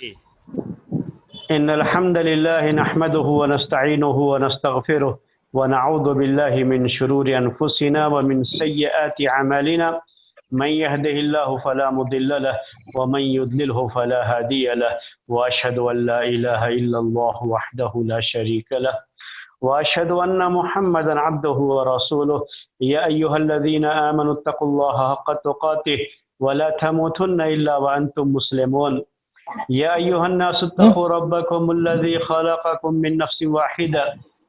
جی إن الحمد لله نحمده ونستعينه ونستغفره ونعوذ بالله من شرور أنفسنا ومن سيئات أعمالنا من يهده الله فلا مضل له ومن يضلله فلا هادي له وأشهد أن لا إله إلا الله وحده لا شريك له وأشهد أن محمدا عبده ورسوله يا أيها الذين آمنوا اتقوا الله حق تقاته ولا تموتن إلا وأنتم مسلمون يا أيها الناس اتقوا ربكم الذي خلقكم من نفس واحدة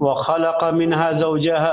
وخلق منها زوجها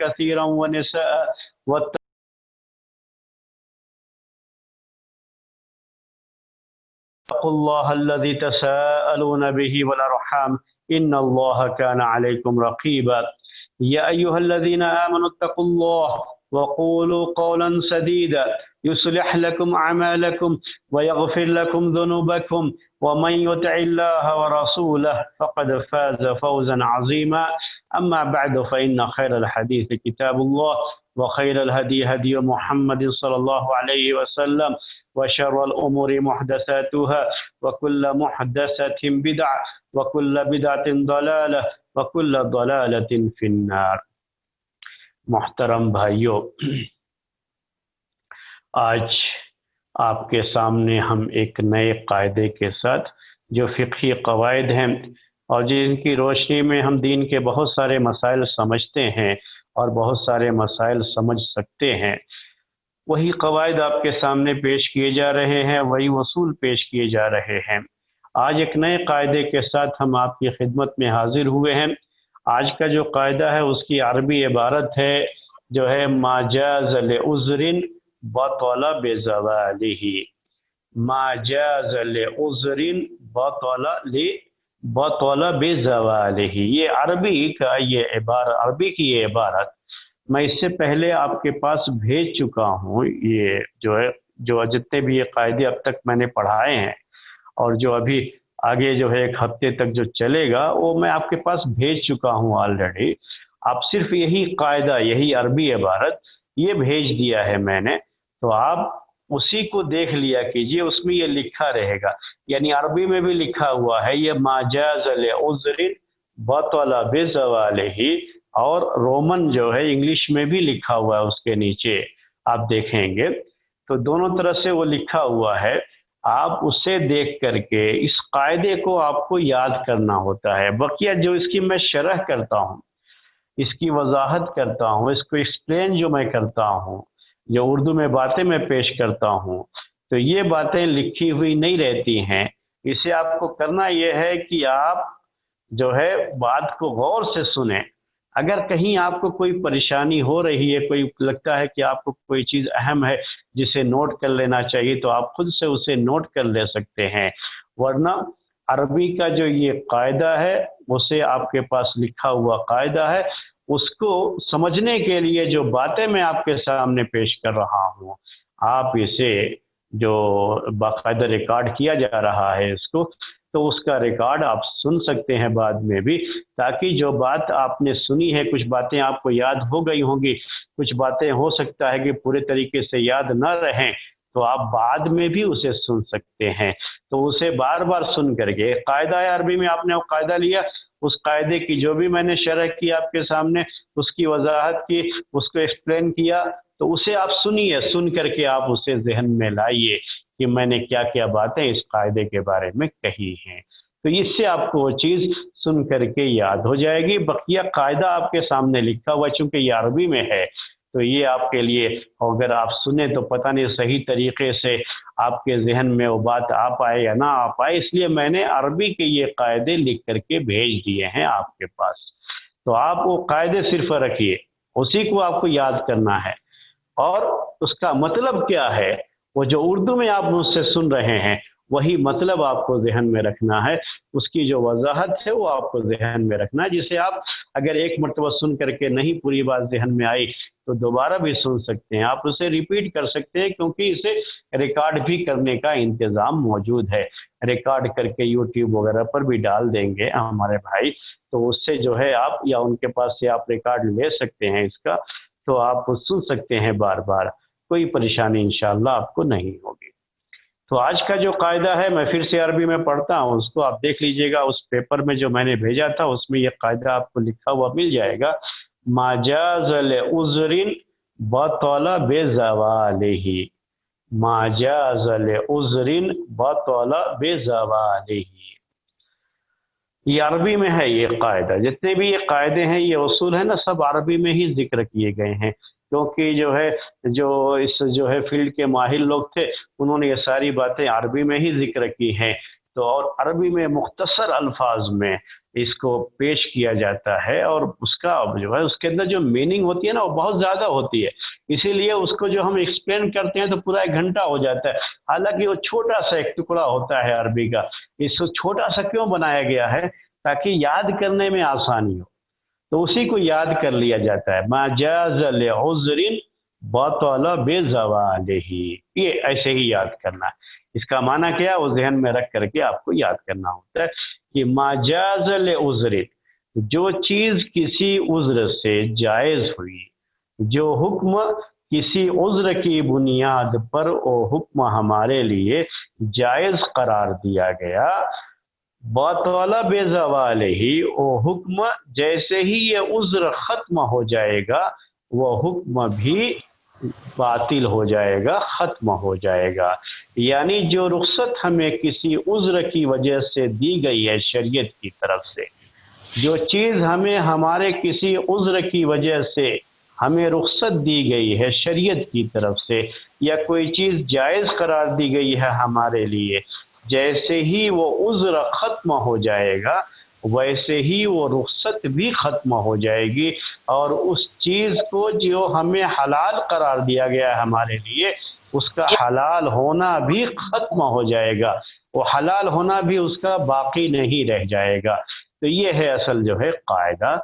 كثيرا ونساء واتقوا الله الذي تساءلون به والأرحام إن الله كان عليكم رقيبا يا أيها الذين آمنوا اتقوا الله وقولوا قولا سديدا يصلح لكم أعمالكم ويغفر لكم ذنوبكم ومن يطع الله ورسوله فقد فاز فوزا عظيما أما بعد فإن خير الحديث كتاب الله وخير الهدي هدي محمد صلى الله عليه وسلم وشر الأمور محدثاتها وكل محدثة بدعة وكل بدعة ضلالة وكل ضلالة في النار. محترم بھائیو، آج آپ کے سامنے ہم ایک نئے قاعدے کے ساتھ جو فقہی قواعد ہیں اور جن کی روشنی میں ہم دین کے بہت سارے مسائل سمجھتے ہیں اور بہت سارے مسائل سمجھ سکتے ہیں، وہی قواعد آپ کے سامنے پیش کیے جا رہے ہیں، وہی اصول پیش کیے جا رہے ہیں۔ آج ایک نئے قاعدے کے ساتھ ہم آپ کی خدمت میں حاضر ہوئے ہیں۔ آج کا جو قاعدہ ہے اس کی عربی عبارت ہے جو ہے ما جاز لعذر بطل بزوالہ، ما جاز لعذر بطل بزوالہ، یہ عربی کا یہ عبارت، عربی کی یہ عبارت میں اس سے پہلے آپ کے پاس بھیج چکا ہوں۔ یہ جو ہے جو جتنے بھی یہ قاعدے اب تک میں نے پڑھائے ہیں اور جو ابھی آگے جو ہے ایک ہفتے تک جو چلے گا وہ میں آپ کے پاس بھیج چکا ہوں آلریڈی۔ آپ صرف یہی قاعدہ، یہی عربی عبارت یہ بھیج دیا ہے میں نے، تو آپ اسی کو دیکھ لیا کیجئے، اس میں یہ لکھا رہے گا، یعنی عربی میں بھی لکھا ہوا ہے یہ ما جاز لعذر بطل بزوالہ، اور رومن جو ہے انگلش میں بھی لکھا ہوا ہے اس کے نیچے آپ دیکھیں گے تو دونوں طرح سے وہ لکھا ہوا ہے۔ آپ اسے دیکھ کر کے اس قاعدے کو آپ کو یاد کرنا ہوتا ہے۔ بقیہ جو اس کی میں شرح کرتا ہوں، اس کی وضاحت کرتا ہوں، اس کو ایکسپلین جو میں کرتا ہوں، جو اردو میں باتیں میں پیش کرتا ہوں، تو یہ باتیں لکھی ہوئی نہیں رہتی ہیں۔ اسے آپ کو کرنا یہ ہے کہ آپ جو ہے بات کو غور سے سنیں۔ اگر کہیں آپ کو کوئی پریشانی ہو رہی ہے، کوئی لگتا ہے کہ آپ کو کوئی چیز اہم ہے جسے نوٹ کر لینا چاہیے، تو آپ خود سے اسے نوٹ کر لے سکتے ہیں، ورنہ عربی کا جو یہ قاعدہ ہے اسے آپ کے پاس لکھا ہوا قاعدہ ہے، اس کو سمجھنے کے لیے جو باتیں میں آپ کے سامنے پیش کر رہا ہوں، آپ اسے جو باقاعدہ ریکارڈ کیا جا رہا ہے اس کو، تو اس کا ریکارڈ آپ سن سکتے ہیں بعد میں بھی، تاکہ جو بات آپ نے سنی ہے، کچھ باتیں آپ کو یاد ہو گئی ہوں گی، کچھ باتیں ہو سکتا ہے کہ پورے طریقے سے یاد نہ رہیں، تو آپ بعد میں بھی اسے سن سکتے ہیں۔ تو اسے بار بار سن کر کے، قاعدہ ہے عربی میں، آپ نے وہ قاعدہ لیا، اس قاعدے کی جو بھی میں نے شرح کی آپ کے سامنے، اس کی وضاحت کی، اس کو ایکسپلین کیا، تو اسے آپ سنیے، سن کر کے آپ اسے ذہن میں لائیے کہ میں نے کیا کیا باتیں اس قاعدے کے بارے میں کہی ہیں، تو اس سے آپ کو وہ چیز سن کر کے یاد ہو جائے گی۔ بقیہ قاعدہ آپ کے سامنے لکھا ہوا، چونکہ یہ عربی میں ہے تو یہ آپ کے لیے، اگر آپ سنیں تو پتہ نہیں صحیح طریقے سے آپ کے ذہن میں وہ بات آ پائے یا نہ آ پائے، اس لیے میں نے عربی کے یہ قاعدے لکھ کر کے بھیج دیے ہیں آپ کے پاس، تو آپ وہ قاعدے صرف رکھیے، اسی کو آپ کو یاد کرنا ہے، اور اس کا مطلب کیا ہے وہ جو اردو میں آپ مجھ سے سن رہے ہیں وہی مطلب آپ کو ذہن میں رکھنا ہے، اس کی جو وضاحت ہے وہ آپ کو ذہن میں رکھنا ہے، جسے آپ اگر ایک مرتبہ سن کر کے نہیں پوری بات ذہن میں آئی تو دوبارہ بھی سن سکتے ہیں، آپ اسے ریپیٹ کر سکتے ہیں، کیونکہ اسے ریکارڈ بھی کرنے کا انتظام موجود ہے، ریکارڈ کر کے یوٹیوب وغیرہ پر بھی ڈال دیں گے ہمارے بھائی، تو اس سے جو ہے آپ یا ان کے پاس سے آپ ریکارڈ لے سکتے ہیں اس کا، تو آپ سن سکتے ہیں بار بار۔ کوئی پریشانی انشاءاللہ آپ کو نہیں ہوگی۔ تو آج کا جو قاعدہ ہے میں پھر سے عربی میں پڑھتا ہوں، اس کو آپ دیکھ لیجئے گا، اس پیپر میں جو میں نے بھیجا تھا اس میں یہ قاعدہ آپ کو لکھا ہوا مل جائے گا۔ ما جاز لعذر بطل بزوالہ، ما جاز لعذر بطل بزوالہ، یہ عربی میں ہے یہ قاعدہ۔ جتنے بھی یہ قاعدے ہیں، یہ اصول ہیں نا، سب عربی میں ہی ذکر کیے گئے ہیں، کیونکہ جو ہے فیلڈ کے ماہر لوگ تھے، انہوں نے یہ ساری باتیں عربی میں ہی ذکر کی ہیں، تو اور عربی میں مختصر الفاظ میں اس کو پیش کیا جاتا ہے، اور اس کا جو ہے اس کے اندر جو میننگ ہوتی ہے نا وہ بہت زیادہ ہوتی ہے، اسی لیے اس کو جو ہم ایکسپلین کرتے ہیں تو پورا 1 گھنٹہ ہو جاتا ہے، حالانکہ وہ چھوٹا سا ایک ٹکڑا ہوتا ہے عربی کا۔ اس کو چھوٹا سا کیوں بنایا گیا ہے؟ تاکہ یاد کرنے میں آسانی ہو، تو اسی کو یاد کر لیا جاتا ہے۔ ما جاز لعذر بطل بزوالہ، یہ ایسے ہی یاد کرنا ہے۔ اس کا معنی کیا ہے وہ ذہن میں رکھ کر کے آپ کو یاد کرنا ہوتا ہے کہ ما جاز لعذر، جو چیز کسی عذر سے جائز ہوئی، جو حکم کسی عذر کی بنیاد پر وہ حکم ہمارے لیے جائز قرار دیا گیا، بطل بزوالہ، وہ حکم جیسے ہی یہ عذر ختم ہو جائے گا وہ حکم بھی باطل ہو جائے گا، ختم ہو جائے گا۔ یعنی جو رخصت ہمیں کسی عذر کی وجہ سے دی گئی ہے شریعت کی طرف سے، جو چیز ہمیں ہمارے کسی عذر کی وجہ سے ہمیں رخصت دی گئی ہے شریعت کی طرف سے، یا کوئی چیز جائز قرار دی گئی ہے ہمارے لیے، جیسے ہی وہ عذر ختم ہو جائے گا ویسے ہی وہ رخصت بھی ختم ہو جائے گی، اور اس چیز کو جو ہمیں حلال قرار دیا گیا ہے ہمارے لیے، اس کا حلال ہونا بھی ختم ہو جائے گا، وہ حلال ہونا بھی اس کا باقی نہیں رہ جائے گا۔ تو یہ ہے اصل جو ہے قاعدہ۔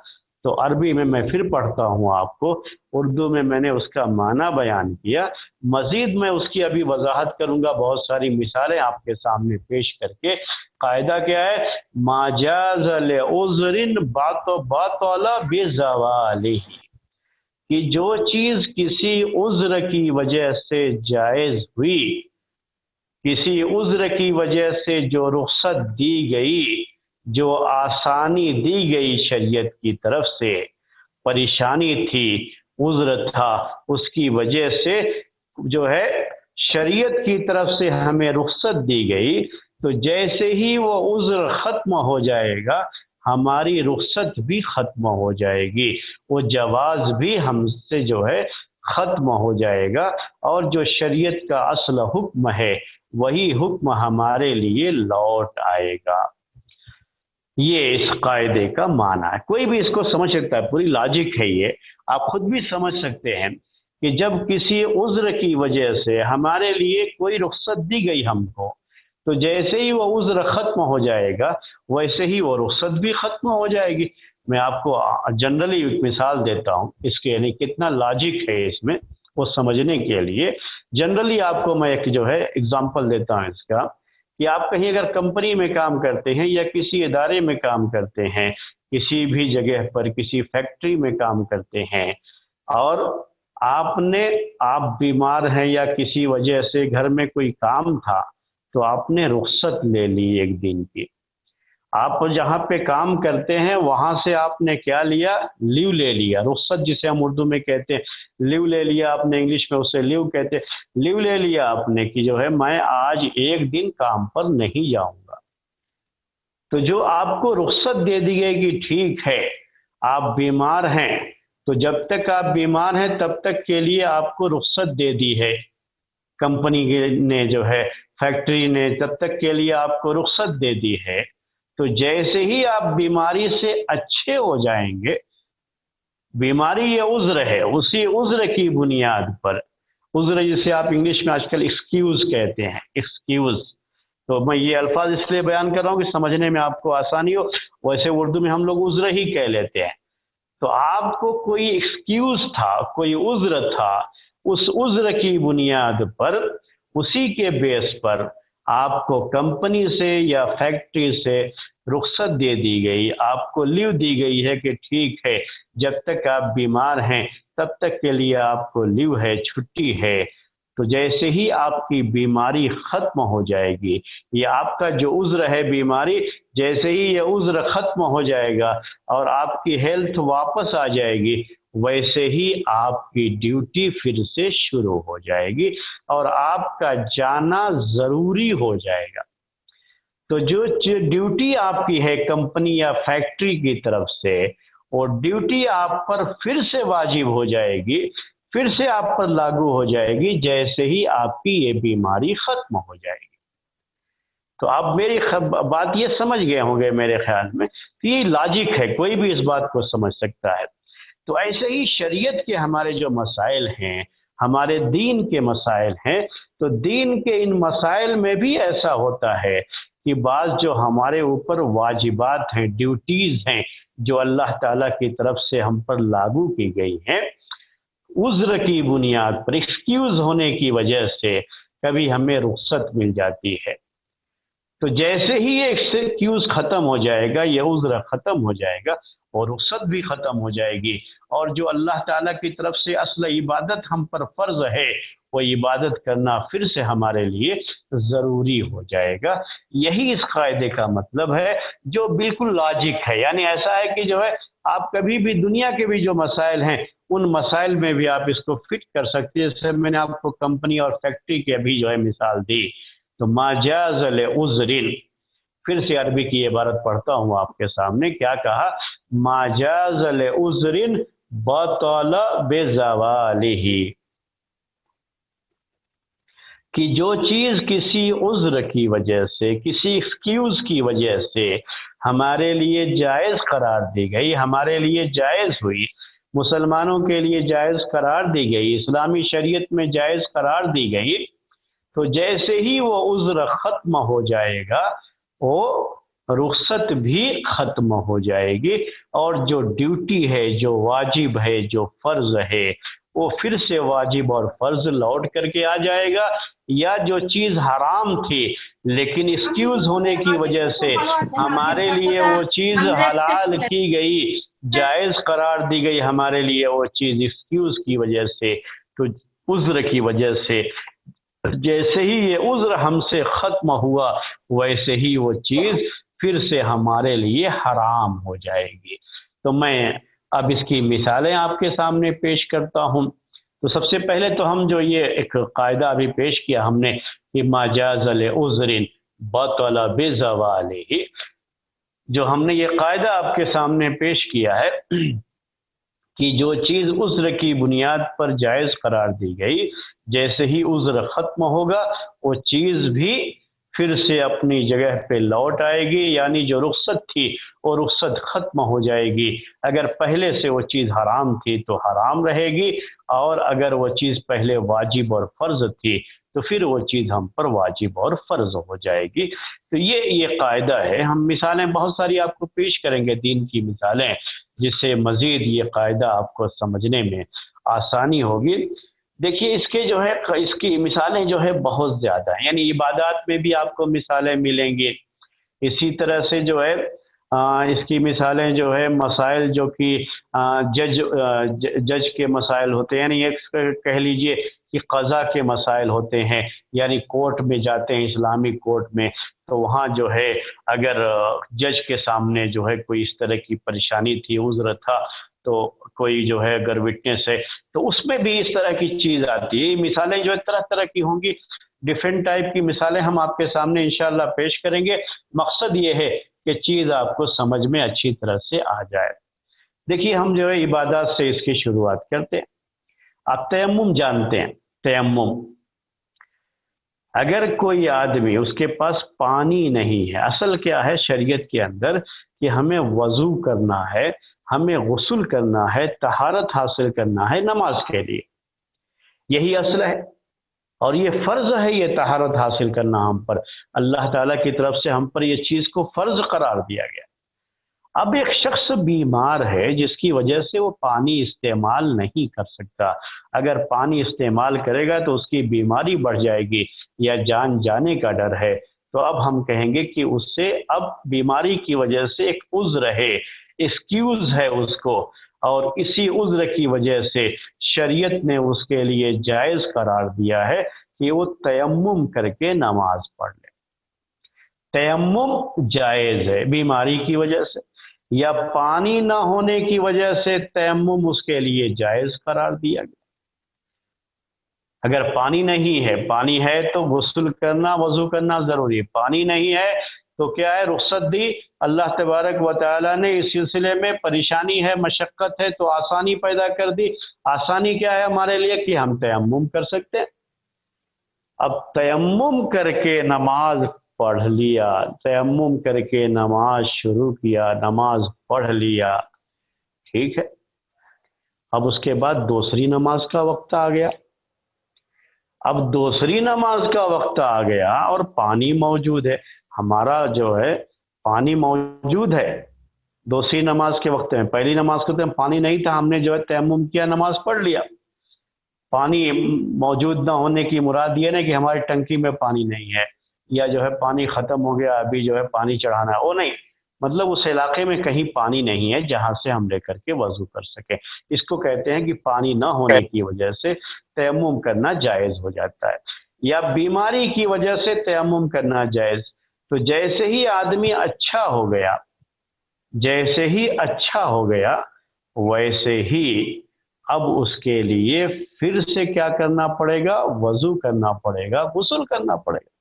تو عربی میں پھر پڑھتا ہوں آپ کو، اردو میں نے اس کا معنی بیان کیا، مزید میں اس کی ابھی وضاحت کروں گا، بہت ساری مثالیں آپ کے سامنے پیش کر کے۔ قاعدہ کیا ہے؟ ما جاز لعذر بطل بزوالہ، کہ جو چیز کسی عذر کی وجہ سے جائز ہوئی، کسی عذر کی وجہ سے جو رخصت دی گئی، جو آسانی دی گئی شریعت کی طرف سے، پریشانی تھی، عذر تھا، اس کی وجہ سے جو ہے شریعت کی طرف سے ہمیں رخصت دی گئی، تو جیسے ہی وہ عذر ختم ہو جائے گا ہماری رخصت بھی ختم ہو جائے گی، وہ جواز بھی ہم سے جو ہے ختم ہو جائے گا، اور جو شریعت کا اصل حکم ہے وہی حکم ہمارے لیے لوٹ آئے گا۔ یہ اس قاعدے کا معنی ہے، کوئی بھی اس کو سمجھ سکتا ہے، پوری لاجک ہے یہ، آپ خود بھی سمجھ سکتے ہیں کہ جب کسی عذر کی وجہ سے ہمارے لیے کوئی رخصت دی گئی ہم کو، تو جیسے ہی وہ عذر ختم ہو جائے گا ویسے ہی وہ رخصت بھی ختم ہو جائے گی۔ میں آپ کو جنرلی ایک مثال دیتا ہوں اس کے، یعنی کتنا لاجک ہے اس میں وہ سمجھنے کے لیے۔ جنرلی آپ کو میں ایک جو ہے اگزامپل دیتا ہوں اس کا، کہ آپ کہیں اگر کمپنی میں کام کرتے ہیں یا کسی ادارے میں کام کرتے ہیں، کسی بھی جگہ پر کسی فیکٹری میں کام کرتے ہیں، اور آپ بیمار ہیں یا کسی وجہ سے گھر میں کوئی کام تھا، تو آپ نے رخصت لے لی 1 دن کی۔ آپ جہاں پہ کام کرتے ہیں وہاں سے آپ نے کیا لیا؟ لیو لے لیا، رخصت جسے ہم اردو میں کہتے ہیں، لیو لے لیا آپ نے، انگلش میں اسے لیو کہتے ہیں۔ لیو لے لیا آپ نے کہ جو ہے میں آج 1 دن کام پر نہیں جاؤں گا، تو جو آپ کو رخصت دے دی گئی کہ ٹھیک ہے آپ بیمار ہیں، تو جب تک آپ بیمار ہیں تب تک کے لیے آپ کو رخصت دے دی ہے کمپنی نے، جو ہے فیکٹری نے، تب تک کے لیے آپ کو رخصت دے دی ہے۔ تو جیسے ہی آپ بیماری سے اچھے ہو جائیں گے، بیماری یہ عذر ہے، اسی عذر کی بنیاد پر، عذر جسے آپ انگلش میں آج کل ایکسکیوز کہتے ہیں، ایکسکیوز، تو میں یہ الفاظ اس لیے بیان کر رہا ہوں کہ سمجھنے میں آپ کو آسانی ہو، ویسے اردو میں ہم لوگ عذر ہی کہہ لیتے ہیں۔ تو آپ کو کوئی ایکسکیوز تھا، کوئی عذر تھا، اس عذر کی بنیاد پر، اسی کے بیس پر آپ کو کمپنی سے یا فیکٹری سے رخصت دے دی گئی، آپ کو لیو دی گئی ہے کہ ٹھیک ہے جب تک آپ بیمار ہیں تب تک کے لیے آپ کو لیو ہے، چھٹی ہے۔ تو جیسے ہی آپ کی بیماری ختم ہو جائے گی، یہ آپ کا جو عذر ہے بیماری، جیسے ہی یہ عذر ختم ہو جائے گا اور آپ کی ہیلتھ واپس آ جائے گی، ویسے ہی آپ کی ڈیوٹی پھر سے شروع ہو جائے گی اور آپ کا جانا ضروری ہو جائے گا۔ تو جو ڈیوٹی آپ کی ہے کمپنی یا فیکٹری کی طرف سے، وہ ڈیوٹی آپ پر پھر سے واجب ہو جائے گی، پھر سے آپ پر لاگو ہو جائے گی جیسے ہی آپ کی یہ بیماری ختم ہو جائے گی۔ تو آپ میری بات یہ سمجھ گئے ہوں گے میرے خیال میں، کہ یہ لاجک ہے، کوئی بھی اس بات کو سمجھ سکتا ہے۔ تو ایسے ہی شریعت کے ہمارے جو مسائل ہیں، ہمارے دین کے مسائل ہیں، تو دین کے ان مسائل میں بھی ایسا ہوتا ہے کہ بعض جو ہمارے اوپر واجبات ہیں، ڈیوٹیز ہیں، جو اللہ تعالیٰ کی طرف سے ہم پر لاگو کی گئی ہیں، عذر کی بنیاد پر، ایکسکیوز ہونے کی وجہ سے کبھی ہمیں رخصت مل جاتی ہے۔ تو جیسے ہی یہ ایکسکیوز ختم ہو جائے گا، یہ عذر ختم ہو جائے گا اور رخصت بھی ختم ہو جائے گی، اور جو اللہ تعالیٰ کی طرف سے اصل عبادت ہم پر فرض ہے، وہ عبادت کرنا پھر سے ہمارے لیے ضروری ہو جائے گا۔ یہی اس قاعدے کا مطلب ہے، جو بالکل لاجک ہے۔ یعنی ایسا ہے کہ جو ہے آپ کبھی بھی دنیا کے بھی جو مسائل ہیں، ان مسائل میں بھی آپ اس کو فٹ کر سکتے ہیں۔ جیسے میں نے آپ کو کمپنی اور فیکٹری کی ابھی جو ہے مثال دی، تو ما جاز لعذر، پھر سے عربی کی عبارت پڑھتا ہوں آپ کے سامنے، کیا کہا؟ ما جاز لعذر بطل بزوالہ، کہ جو چیز کسی عذر کی وجہ سے، کسی ایکسکیوز کی وجہ سے ہمارے لیے جائز قرار دی گئی، ہمارے لیے جائز ہوئی، مسلمانوں کے لیے جائز قرار دی گئی، اسلامی شریعت میں جائز قرار دی گئی، تو جیسے ہی وہ عذر ختم ہو جائے گا، وہ رخصت بھی ختم ہو جائے گی، اور جو ڈیوٹی ہے، جو واجب ہے، جو فرض ہے، وہ پھر سے واجب اور فرض لوٹ کر کے آ جائے گا، یا جو چیز حرام تھی لیکن ایکسکیوز ہونے کی وجہ سے ہمارے لیے وہ چیز حلال کی گئی، جائز قرار دی گئی ہمارے لیے وہ چیز ایکسکیوز کی وجہ سے، تو عذر کی وجہ سے جیسے ہی یہ عذر ہم سے ختم ہوا، ویسے ہی وہ چیز پھر سے ہمارے لیے حرام ہو جائے گی۔ تو میں اب اس کی مثالیں آپ کے سامنے پیش کرتا ہوں۔ تو سب سے پہلے تو ہم جو یہ ایک قاعدہ ابھی پیش کیا ہم نے کہ ما جاز لعذر بطل بزوالہ، جو ہم نے یہ قاعدہ آپ کے سامنے پیش کیا ہے کہ جو چیز عذر کی بنیاد پر جائز قرار دی گئی، جیسے ہی عذر ختم ہوگا وہ چیز بھی پھر سے اپنی جگہ پہ لوٹ آئے گی، یعنی جو رخصت تھی وہ رخصت ختم ہو جائے گی۔ اگر پہلے سے وہ چیز حرام تھی تو حرام رہے گی، اور اگر وہ چیز پہلے واجب اور فرض تھی تو پھر وہ چیز ہم پر واجب اور فرض ہو جائے گی۔ تو یہ قاعدہ ہے۔ ہم مثالیں بہت ساری آپ کو پیش کریں گے، دین کی مثالیں، جس سے مزید یہ قاعدہ آپ کو سمجھنے میں آسانی ہوگی۔ دیکھیے اس کے جو ہے، اس کی مثالیں جو ہے بہت زیادہ ہیں، یعنی عبادات میں بھی آپ کو مثالیں ملیں گی، اسی طرح سے جو ہے اس کی مثالیں جو ہے مسائل جو کہ جج کے مسائل ہوتے ہیں، یعنی ایک کہہ لیجئے کہ قضا کے مسائل ہوتے ہیں، یعنی کورٹ میں جاتے ہیں، اسلامی کورٹ میں، تو وہاں جو ہے اگر جج کے سامنے جو ہے کوئی اس طرح کی پریشانی تھی، عذر تھا، تو کوئی جو ہے اگر وٹنس ہے تو اس میں بھی اس طرح کی چیز آتی ہے۔ یہ مثالیں جو ہے طرح طرح کی ہوں گی، ڈیفرنٹ ٹائپ کی مثالیں ہم آپ کے سامنے انشاءاللہ پیش کریں گے۔ مقصد یہ ہے کہ چیز آپ کو سمجھ میں اچھی طرح سے آ جائے۔ دیکھیے ہم جو ہے عبادات سے اس کی شروعات کرتے ہیں۔ آپ تیمم جانتے ہیں، تیمم، اگر کوئی آدمی اس کے پاس پانی نہیں ہے، اصل کیا ہے شریعت کے اندر کہ ہمیں وضو کرنا ہے، ہمیں غسل کرنا ہے، طہارت حاصل کرنا ہے نماز کے لیے، یہی اصل ہے، اور یہ فرض ہے، یہ طہارت حاصل کرنا ہم پر، اللہ تعالیٰ کی طرف سے ہم پر یہ چیز کو فرض قرار دیا گیا۔ اب ایک شخص بیمار ہے جس کی وجہ سے وہ پانی استعمال نہیں کر سکتا، اگر پانی استعمال کرے گا تو اس کی بیماری بڑھ جائے گی یا جان جانے کا ڈر ہے، تو اب ہم کہیں گے کہ اس سے اب بیماری کی وجہ سے ایک عذر ہے، ایکسکیوز ہے اس کو، اور اسی عذر کی وجہ سے شریعت نے اس کے لیے جائز قرار دیا ہے کہ وہ تیمم کر کے نماز پڑھ لے۔ تیمم جائز ہے بیماری کی وجہ سے یا پانی نہ ہونے کی وجہ سے تیمم اس کے لیے جائز قرار دیا گیا۔ اگر پانی نہیں ہے، پانی ہے تو غسل کرنا وضو کرنا ضروری ہے، پانی نہیں ہے تو کیا ہے، رخصت دی اللہ تبارک و تعالیٰ نے اس سلسلے میں، پریشانی ہے مشقت ہے تو آسانی پیدا کر دی۔ آسانی کیا ہے ہمارے لیے کہ ہم تیمم کر سکتے ہیں۔ اب تیمم کر کے نماز پڑھ لیا، تیمم کر کے نماز شروع کیا، نماز پڑھ لیا، ٹھیک ہے۔ اب اس کے بعد دوسری نماز کا وقت آ گیا۔ اب دوسری نماز کا وقت آ گیا اور پانی موجود ہے، ہمارا جو ہے پانی موجود ہے دوسری نماز کے وقت میں۔ پہلی نماز کے وقت پانی نہیں تھا، ہم نے جو ہے تیمم کیا، نماز پڑھ لیا۔ پانی موجود نہ ہونے کی مراد یہ نہیں کہ ہماری ٹنکی میں پانی نہیں ہے یا جو ہے پانی ختم ہو گیا ابھی جو ہے پانی چڑھانا ہے، وہ نہیں، مطلب اس علاقے میں کہیں پانی نہیں ہے جہاں سے ہم لے کر کے وضو کر سکیں۔ اس کو کہتے ہیں کہ پانی نہ ہونے کی وجہ سے تیمم کرنا جائز ہو جاتا ہے، یا بیماری کی وجہ سے تیمم کرنا جائز۔ تو جیسے ہی آدمی اچھا ہو گیا، جیسے ہی اچھا ہو گیا ویسے ہی اب اس کے لیے پھر سے کیا کرنا پڑے گا، وضو کرنا پڑے گا، غسل کرنا پڑے گا۔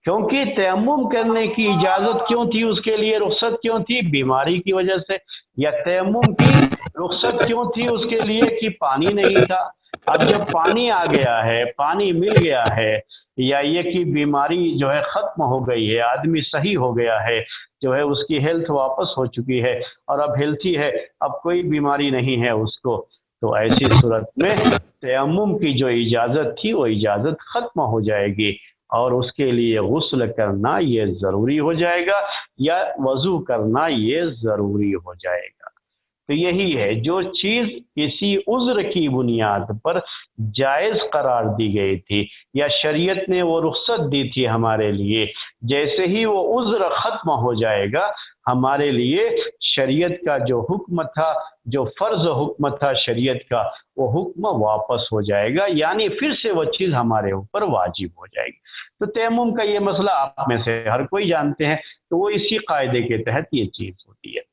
کیونکہ تیمم کرنے کی اجازت کیوں تھی اس کے لیے، رخصت کیوں تھی، بیماری کی وجہ سے، یا تیمم کی رخصت کیوں تھی اس کے لیے کہ پانی نہیں تھا۔ اب جب پانی آ گیا ہے، پانی مل گیا ہے، یا یہ کہ بیماری جو ہے ختم ہو گئی ہے، آدمی صحیح ہو گیا ہے، جو ہے اس کی ہیلتھ واپس ہو چکی ہے اور اب ہیلتھی ہے، اب کوئی بیماری نہیں ہے اس کو، تو ایسی صورت میں تیمم کی جو اجازت تھی وہ اجازت ختم ہو جائے گی اور اس کے لیے غسل کرنا یہ ضروری ہو جائے گا یا وضو کرنا یہ ضروری ہو جائے گا۔ تو یہی ہے، جو چیز کسی عذر کی بنیاد پر جائز قرار دی گئی تھی یا شریعت نے وہ رخصت دی تھی ہمارے لیے، جیسے ہی وہ عذر ختم ہو جائے گا ہمارے لیے شریعت کا جو حکم تھا، جو فرض حکم تھا شریعت کا، وہ حکم واپس ہو جائے گا، یعنی پھر سے وہ چیز ہمارے اوپر واجب ہو جائے گی۔ تو تیمم کا یہ مسئلہ آپ میں سے ہر کوئی جانتے ہیں، تو وہ اسی قاعدے کے تحت یہ چیز ہوتی ہے۔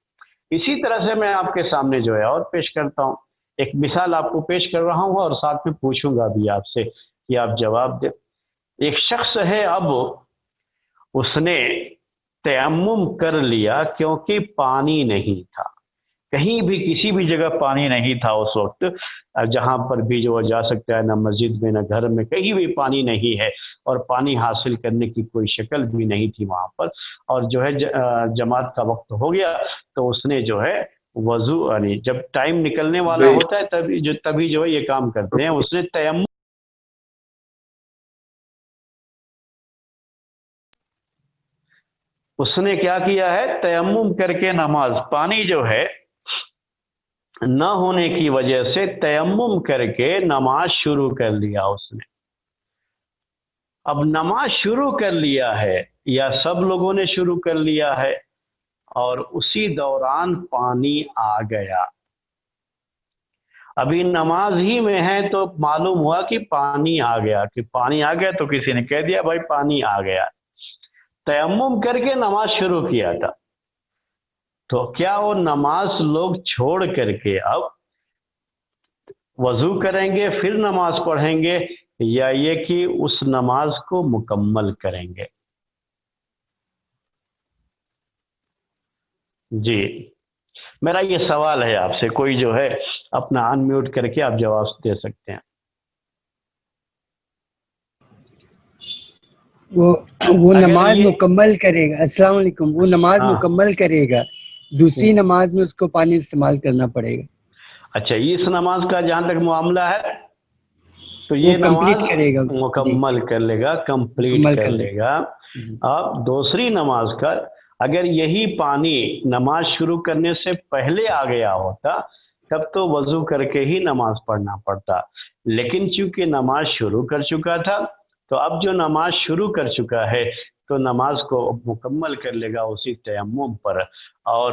اسی طرح سے میں آپ کے سامنے جو ہے اور پیش کرتا ہوں، ایک مثال آپ کو پیش کر رہا ہوں اور ساتھ میں پوچھوں گا بھی آپ سے کہ آپ جواب دیں۔ ایک شخص ہے، اب اس نے تیمم کر لیا کیونکہ پانی نہیں تھا، کہیں بھی کسی بھی جگہ پانی نہیں تھا اس وقت، جہاں پر بھی جو جا سکتا ہے، نہ مسجد میں نہ گھر میں، کہیں بھی پانی نہیں ہے اور پانی حاصل کرنے کی کوئی شکل بھی نہیں تھی وہاں پر، اور جو ہے جماعت کا وقت ہو گیا تو اس نے جو ہے وضو، یعنی جب ٹائم نکلنے والا ہوتا ہے تبھی جو ہے یہ کام کرتے ہیں، اس نے تیمم، اس نے کیا کیا ہے، تیمم کر کے نماز، پانی جو ہے نہ ہونے کی وجہ سے تیمم کر کے نماز شروع کر لیا اس نے۔ اب نماز شروع کر لیا ہے یا سب لوگوں نے شروع کر لیا ہے اور اسی دوران پانی آ گیا، ابھی نماز ہی میں ہے تو معلوم ہوا کہ پانی آ گیا، کہ پانی آ گیا تو کسی نے کہہ دیا بھائی پانی آ گیا، تیمم کر کے نماز شروع کیا تھا، تو کیا وہ نماز لوگ چھوڑ کر کے اب وضو کریں گے پھر نماز پڑھیں گے، یا یہ کہ اس نماز کو مکمل کریں گے؟ جی میرا یہ سوال ہے آپ سے، کوئی جو ہے اپنا ان میوٹ کر کے آپ جواب دے سکتے ہیں۔ وہ نماز مکمل کرے گا، السلام علیکم، وہ نماز مکمل کرے گا، دوسری نماز میں اس کو پانی استعمال کرنا پڑے گا۔ اچھا، اس نماز کا جہاں تک معاملہ ہے تو یہ نماز کرے گا، مکمل کر لے گا، کمپلیٹ کر لے گا۔ اب دوسری نماز کا اگر یہی پانی نماز شروع کرنے سے پہلے آ گیا ہوتا تب تو وضو کر کے ہی نماز پڑھنا پڑتا، لیکن چونکہ نماز شروع کر چکا تھا تو اب جو نماز شروع کر چکا ہے تو نماز کو مکمل کر لے گا اسی تیمم پر، اور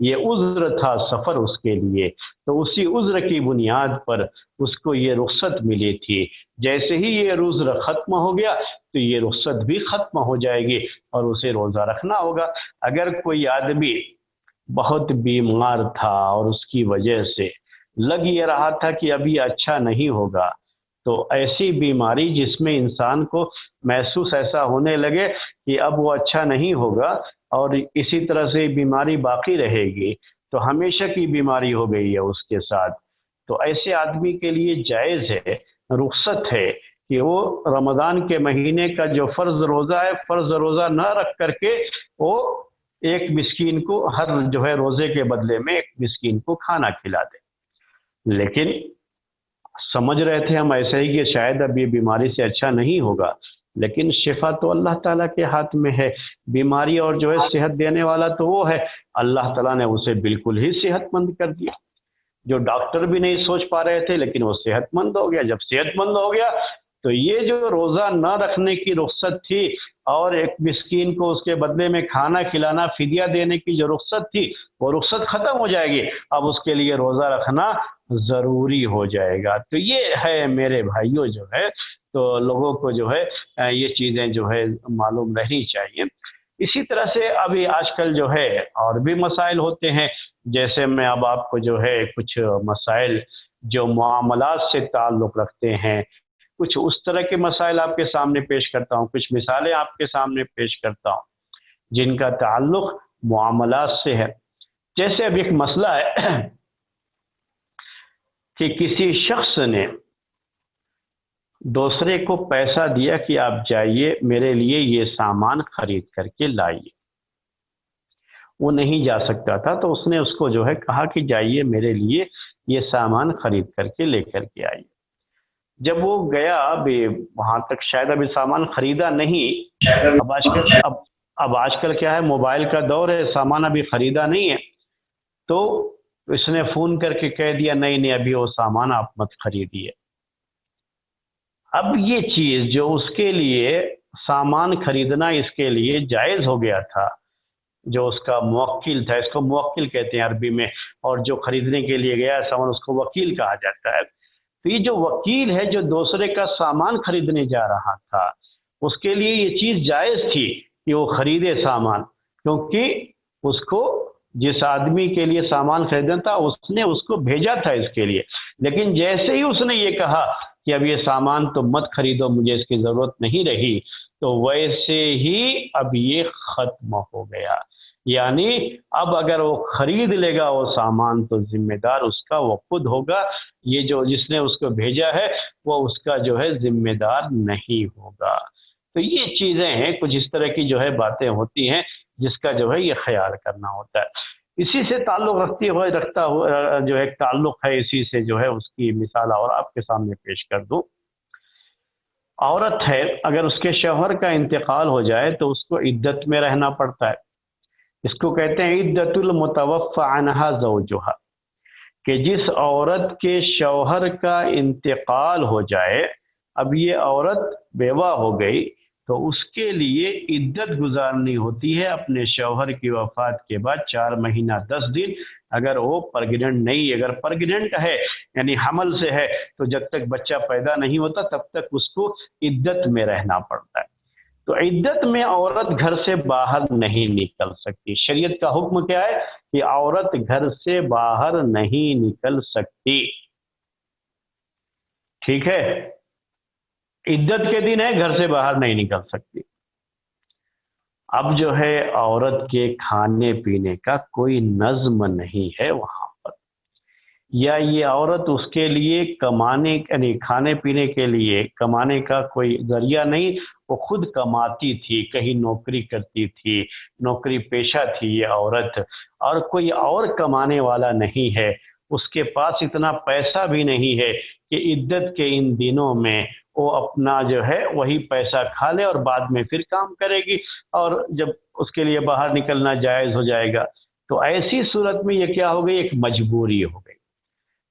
یہ عذر تھا سفر اس کے لیے، تو اسی عذر کی بنیاد پر اس کو یہ رخصت ملی تھی۔ جیسے ہی یہ عذر ختم ہو گیا تو یہ رخصت بھی ختم ہو جائے گی اور اسے روزہ رکھنا ہوگا۔ اگر کوئی آدمی بہت بیمار تھا اور اس کی وجہ سے لگ یہ رہا تھا کہ ابھی اچھا نہیں ہوگا، تو ایسی بیماری جس میں انسان کو محسوس ایسا ہونے لگے کہ اب وہ اچھا نہیں ہوگا اور اسی طرح سے بیماری باقی رہے گی، تو ہمیشہ کی بیماری ہو گئی ہے اس کے ساتھ، تو ایسے آدمی کے لیے جائز ہے، رخصت ہے کہ وہ رمضان کے مہینے کا جو فرض روزہ ہے، فرض روزہ نہ رکھ کر کے وہ ایک مسکین کو ہر جو ہے روزے کے بدلے میں ایک مسکین کو کھانا کھلا دے۔ لیکن سمجھ رہے تھے ہم ایسے ہی کہ شاید اب یہ بیماری سے اچھا نہیں ہوگا، لیکن شفا تو اللہ تعالیٰ کے ہاتھ میں ہے، بیماری اور جو ہے صحت دینے والا تو وہ ہے، اللہ تعالیٰ نے اسے بالکل ہی صحت مند کر دیا۔ جو ڈاکٹر بھی نہیں سوچ پا رہے تھے لیکن وہ صحت مند ہو گیا۔ جب صحت مند ہو گیا تو یہ جو روزہ نہ رکھنے کی رخصت تھی اور ایک مسکین کو اس کے بدلے میں کھانا کھلانا، فدیہ دینے کی جو رخصت تھی، وہ رخصت ختم ہو جائے گی، اب اس کے لیے روزہ رکھنا ضروری ہو جائے گا۔ تو یہ ہے میرے بھائیوں جو ہے، تو لوگوں کو جو ہے یہ چیزیں جو ہے معلوم رہنی چاہیے۔ اسی طرح سے ابھی آج کل جو ہے اور بھی مسائل ہوتے ہیں، جیسے میں اب آپ کو جو ہے کچھ مسائل جو معاملات سے تعلق رکھتے ہیں، کچھ اس طرح کے مسائل آپ کے سامنے پیش کرتا ہوں، کچھ مثالیں آپ کے سامنے پیش کرتا ہوں جن کا تعلق معاملات سے ہے۔ جیسے اب ایک مسئلہ ہے کہ کسی شخص نے دوسرے کو پیسہ دیا کہ آپ جائیے میرے لیے یہ سامان خرید کر کے لائیے، وہ نہیں جا سکتا تھا تو اس نے اس کو جو ہے کہا کہ جائیے میرے لیے یہ سامان خرید کر کے لے کر کے آئیے۔ جب وہ گیا وہاں تک شاید ابھی سامان خریدا نہیں، اب آج کل کیا ہے، موبائل کا دور ہے، سامان ابھی خریدا نہیں ہے، تو اس نے فون کر کے کہہ دیا نہیں ابھی وہ سامان آپ مت خریدیے۔ اب یہ چیز جو اس کے لیے سامان خریدنا اس کے لیے جائز ہو گیا تھا، جو اس کا موکل تھا، اس کو موکل کہتے ہیں عربی میں، اور جو خریدنے کے لیے گیا سامان اس کو وکیل کہا جاتا ہے۔ تو یہ جو وکیل ہے جو دوسرے کا سامان خریدنے جا رہا تھا، اس کے لیے یہ چیز جائز تھی کہ وہ خریدے سامان، کیونکہ اس کو جس آدمی کے لیے سامان خریدنا تھا اس نے اس کو بھیجا تھا اس کے لیے۔ لیکن جیسے ہی اس نے یہ کہا کہ اب یہ سامان تو مت خریدو، مجھے اس کی ضرورت نہیں رہی، تو ویسے ہی اب یہ ختم ہو گیا۔ یعنی اب اگر وہ خرید لے گا وہ سامان تو ذمہ دار اس کا وہ خود ہوگا، یہ جو جس نے اس کو بھیجا ہے وہ اس کا جو ہے ذمہ دار نہیں ہوگا۔ تو یہ چیزیں ہیں، کچھ اس طرح کی جو ہے باتیں ہوتی ہیں جس کا جو ہے یہ خیال کرنا ہوتا ہے۔ اسی سے تعلق رکھتا ہوا جو ایک تعلق ہے، اسی سے جو ہے اس کی مثال اور آپ کے سامنے پیش کر دوں۔ عورت ہے، اگر اس کے شوہر کا انتقال ہو جائے تو اس کو عدت میں رہنا پڑتا ہے، اس کو کہتے ہیں عدت المتوفی عنہا زوجہا، کہ جس عورت کے شوہر کا انتقال ہو جائے، اب یہ عورت بیوہ ہو گئی تو اس کے لیے عدت گزارنی ہوتی ہے اپنے شوہر کی وفات کے بعد 4 مہینہ 10 دن۔ اگر وہ پریگننٹ نہیں، اگر پریگننٹ ہے یعنی حمل سے ہے، تو جب تک بچہ پیدا نہیں ہوتا تب تک اس کو عدت میں رہنا پڑتا ہے۔ تو عدت میں عورت گھر سے باہر نہیں نکل سکتی۔ شریعت کا حکم کیا ہے کہ عورت گھر سے باہر نہیں نکل سکتی، ٹھیک ہے، عدت کے دن ہے، گھر سے باہر نہیں نکل سکتی۔ اب جو ہے عورت کے کھانے پینے کا کوئی نظم نہیں ہے وہاں پر، یا یہ عورت اس کے لیے کمانے یعنی کھانے پینے کے لیے کمانے کا کوئی ذریعہ نہیں، وہ خود کماتی تھی، کہیں نوکری کرتی تھی، نوکری پیشہ تھی یہ عورت، اور کوئی اور کمانے والا نہیں ہے، اس کے پاس اتنا پیسہ بھی نہیں ہے کہ عدت کے ان دنوں میں وہ اپنا جو ہے وہی پیسہ کھا لے اور بعد میں پھر کام کرے گی، اور جب اس کے لیے باہر نکلنا جائز ہو جائے گا، تو ایسی صورت میں یہ کیا ہو گئی، ایک مجبوری ہو گئی۔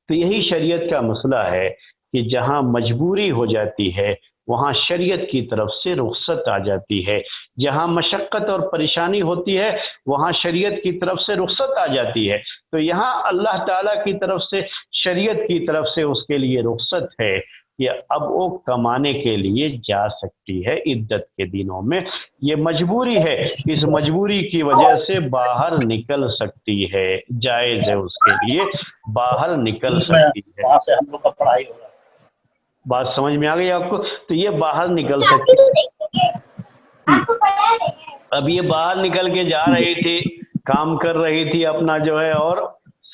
تو یہی شریعت کا مسئلہ ہے کہ جہاں مجبوری ہو جاتی ہے وہاں شریعت کی طرف سے رخصت آ جاتی ہے۔ جہاں مشقت اور پریشانی ہوتی ہے وہاں شریعت کی طرف سے رخصت آ جاتی ہے، تو یہاں اللہ تعالیٰ کی طرف سے شریعت کی طرف سے اس کے لیے رخصت ہے کہ اب وہ کمانے کے لیے جا سکتی ہے عدت کے دنوں میں، یہ مجبوری ہے، اس مجبوری کی وجہ سے باہر نکل سکتی ہے، جائز ہے اس کے لیے باہر نکل سکتی ہے۔ وہاں سے ہم لوگ کا پڑھائی ہو رہا ہے۔ بات سمجھ میں آ گئی آپ کو؟ تو یہ باہر نکل سکتی ہے۔ اب یہ باہر نکل کے جا رہی تھی، کام کر رہی تھی اپنا جو ہے، اور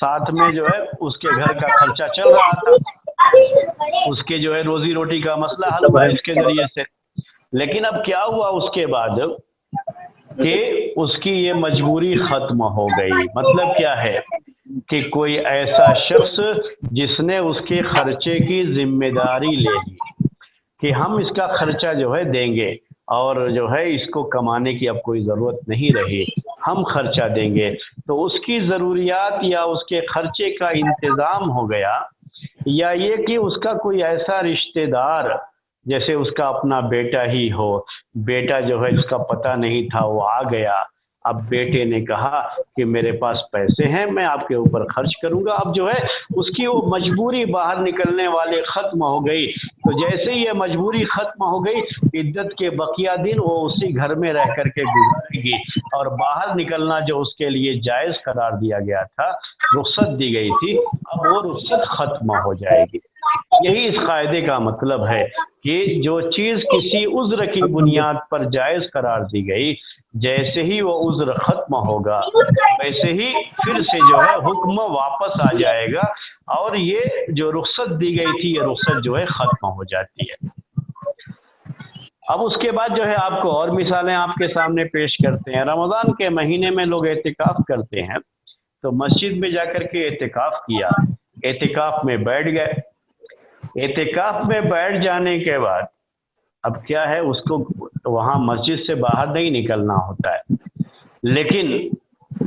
ساتھ میں جو ہے اس کے گھر کا خرچہ چل رہا تھا، اس کے جو ہے روزی روٹی کا مسئلہ حل ہوا اس کے ذریعے سے۔ لیکن اب کیا ہوا اس کے بعد کہ اس کی یہ مجبوری ختم ہو گئی۔ مطلب کیا ہے کہ کوئی ایسا شخص جس نے اس کے خرچے کی ذمہ داری لے لی کہ ہم اس کا خرچہ جو ہے دیں گے، اور جو ہے اس کو کمانے کی اب کوئی ضرورت نہیں رہی، ہم خرچہ دیں گے، تو اس کی ضروریات یا اس کے خرچے کا انتظام ہو گیا، یا یہ کہ اس کا کوئی ایسا رشتہ دار جیسے اس کا اپنا بیٹا ہی ہو، بیٹا جو ہے اس کا پتہ نہیں تھا وہ آ گیا، اب بیٹے نے کہا کہ میرے پاس پیسے ہیں میں آپ کے اوپر خرچ کروں گا، اب جو ہے اس کی وہ مجبوری باہر نکلنے والے ختم ہو گئی۔ تو جیسے ہی یہ مجبوری ختم ہو گئی، عدت کے بقیہ دن وہ اسی گھر میں رہ کر کے گزارے گی، اور باہر نکلنا جو اس کے لیے جائز قرار دیا گیا تھا، رخصت دی گئی تھی، اب وہ رخصت ختم ہو جائے گی۔ یہی اس قاعدے کا مطلب ہے کہ جو چیز کسی عذر کی بنیاد پر جائز قرار دی گئی، جیسے ہی وہ عذر ختم ہوگا ویسے ہی پھر سے جو ہے حکم واپس آ جائے گا، اور یہ جو رخصت دی گئی تھی یہ رخصت جو ہے ختم ہو جاتی ہے۔ اب اس کے بعد جو ہے آپ کو اور مثالیں آپ کے سامنے پیش کرتے ہیں۔ رمضان کے مہینے میں لوگ اعتکاف کرتے ہیں، تو مسجد میں جا کر کے اعتکاف کیا، اعتکاف میں بیٹھ گئے، اعتکاف میں بیٹھ جانے کے بعد اب کیا ہے اس کو وہاں مسجد سے باہر نہیں نکلنا ہوتا ہے، لیکن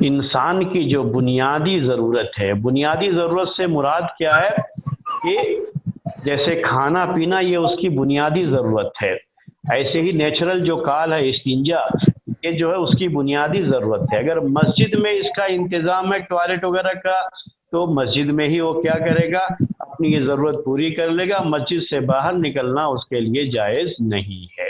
انسان کی جو بنیادی ضرورت ہے، بنیادی ضرورت سے مراد کیا ہے کہ جیسے کھانا پینا یہ اس کی بنیادی ضرورت ہے، ایسے ہی نیچرل جو کال ہے استنجا، یہ جو ہے اس کی بنیادی ضرورت ہے۔ اگر مسجد میں اس کا انتظام ہے ٹوائلٹ وغیرہ کا، تو مسجد میں ہی وہ کیا کرے گا، اپنی یہ ضرورت پوری کر لے گا، مسجد سے باہر نکلنا اس کے لیے جائز نہیں ہے۔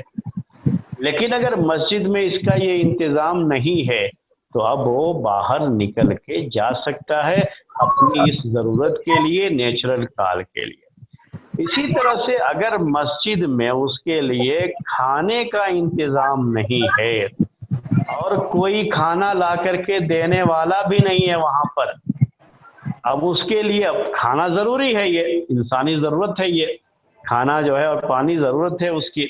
لیکن اگر مسجد میں اس کا یہ انتظام نہیں ہے تو اب وہ باہر نکل کے جا سکتا ہے اپنی اس ضرورت کے لیے، نیچرل کال کے لیے۔ اسی طرح سے اگر مسجد میں اس کے لیے کھانے کا انتظام نہیں ہے اور کوئی کھانا لا کر کے دینے والا بھی نہیں ہے وہاں پر، اب اس کے لیے اب کھانا ضروری ہے، یہ انسانی ضرورت ہے، یہ کھانا جو ہے اور پانی ضرورت ہے اس کی،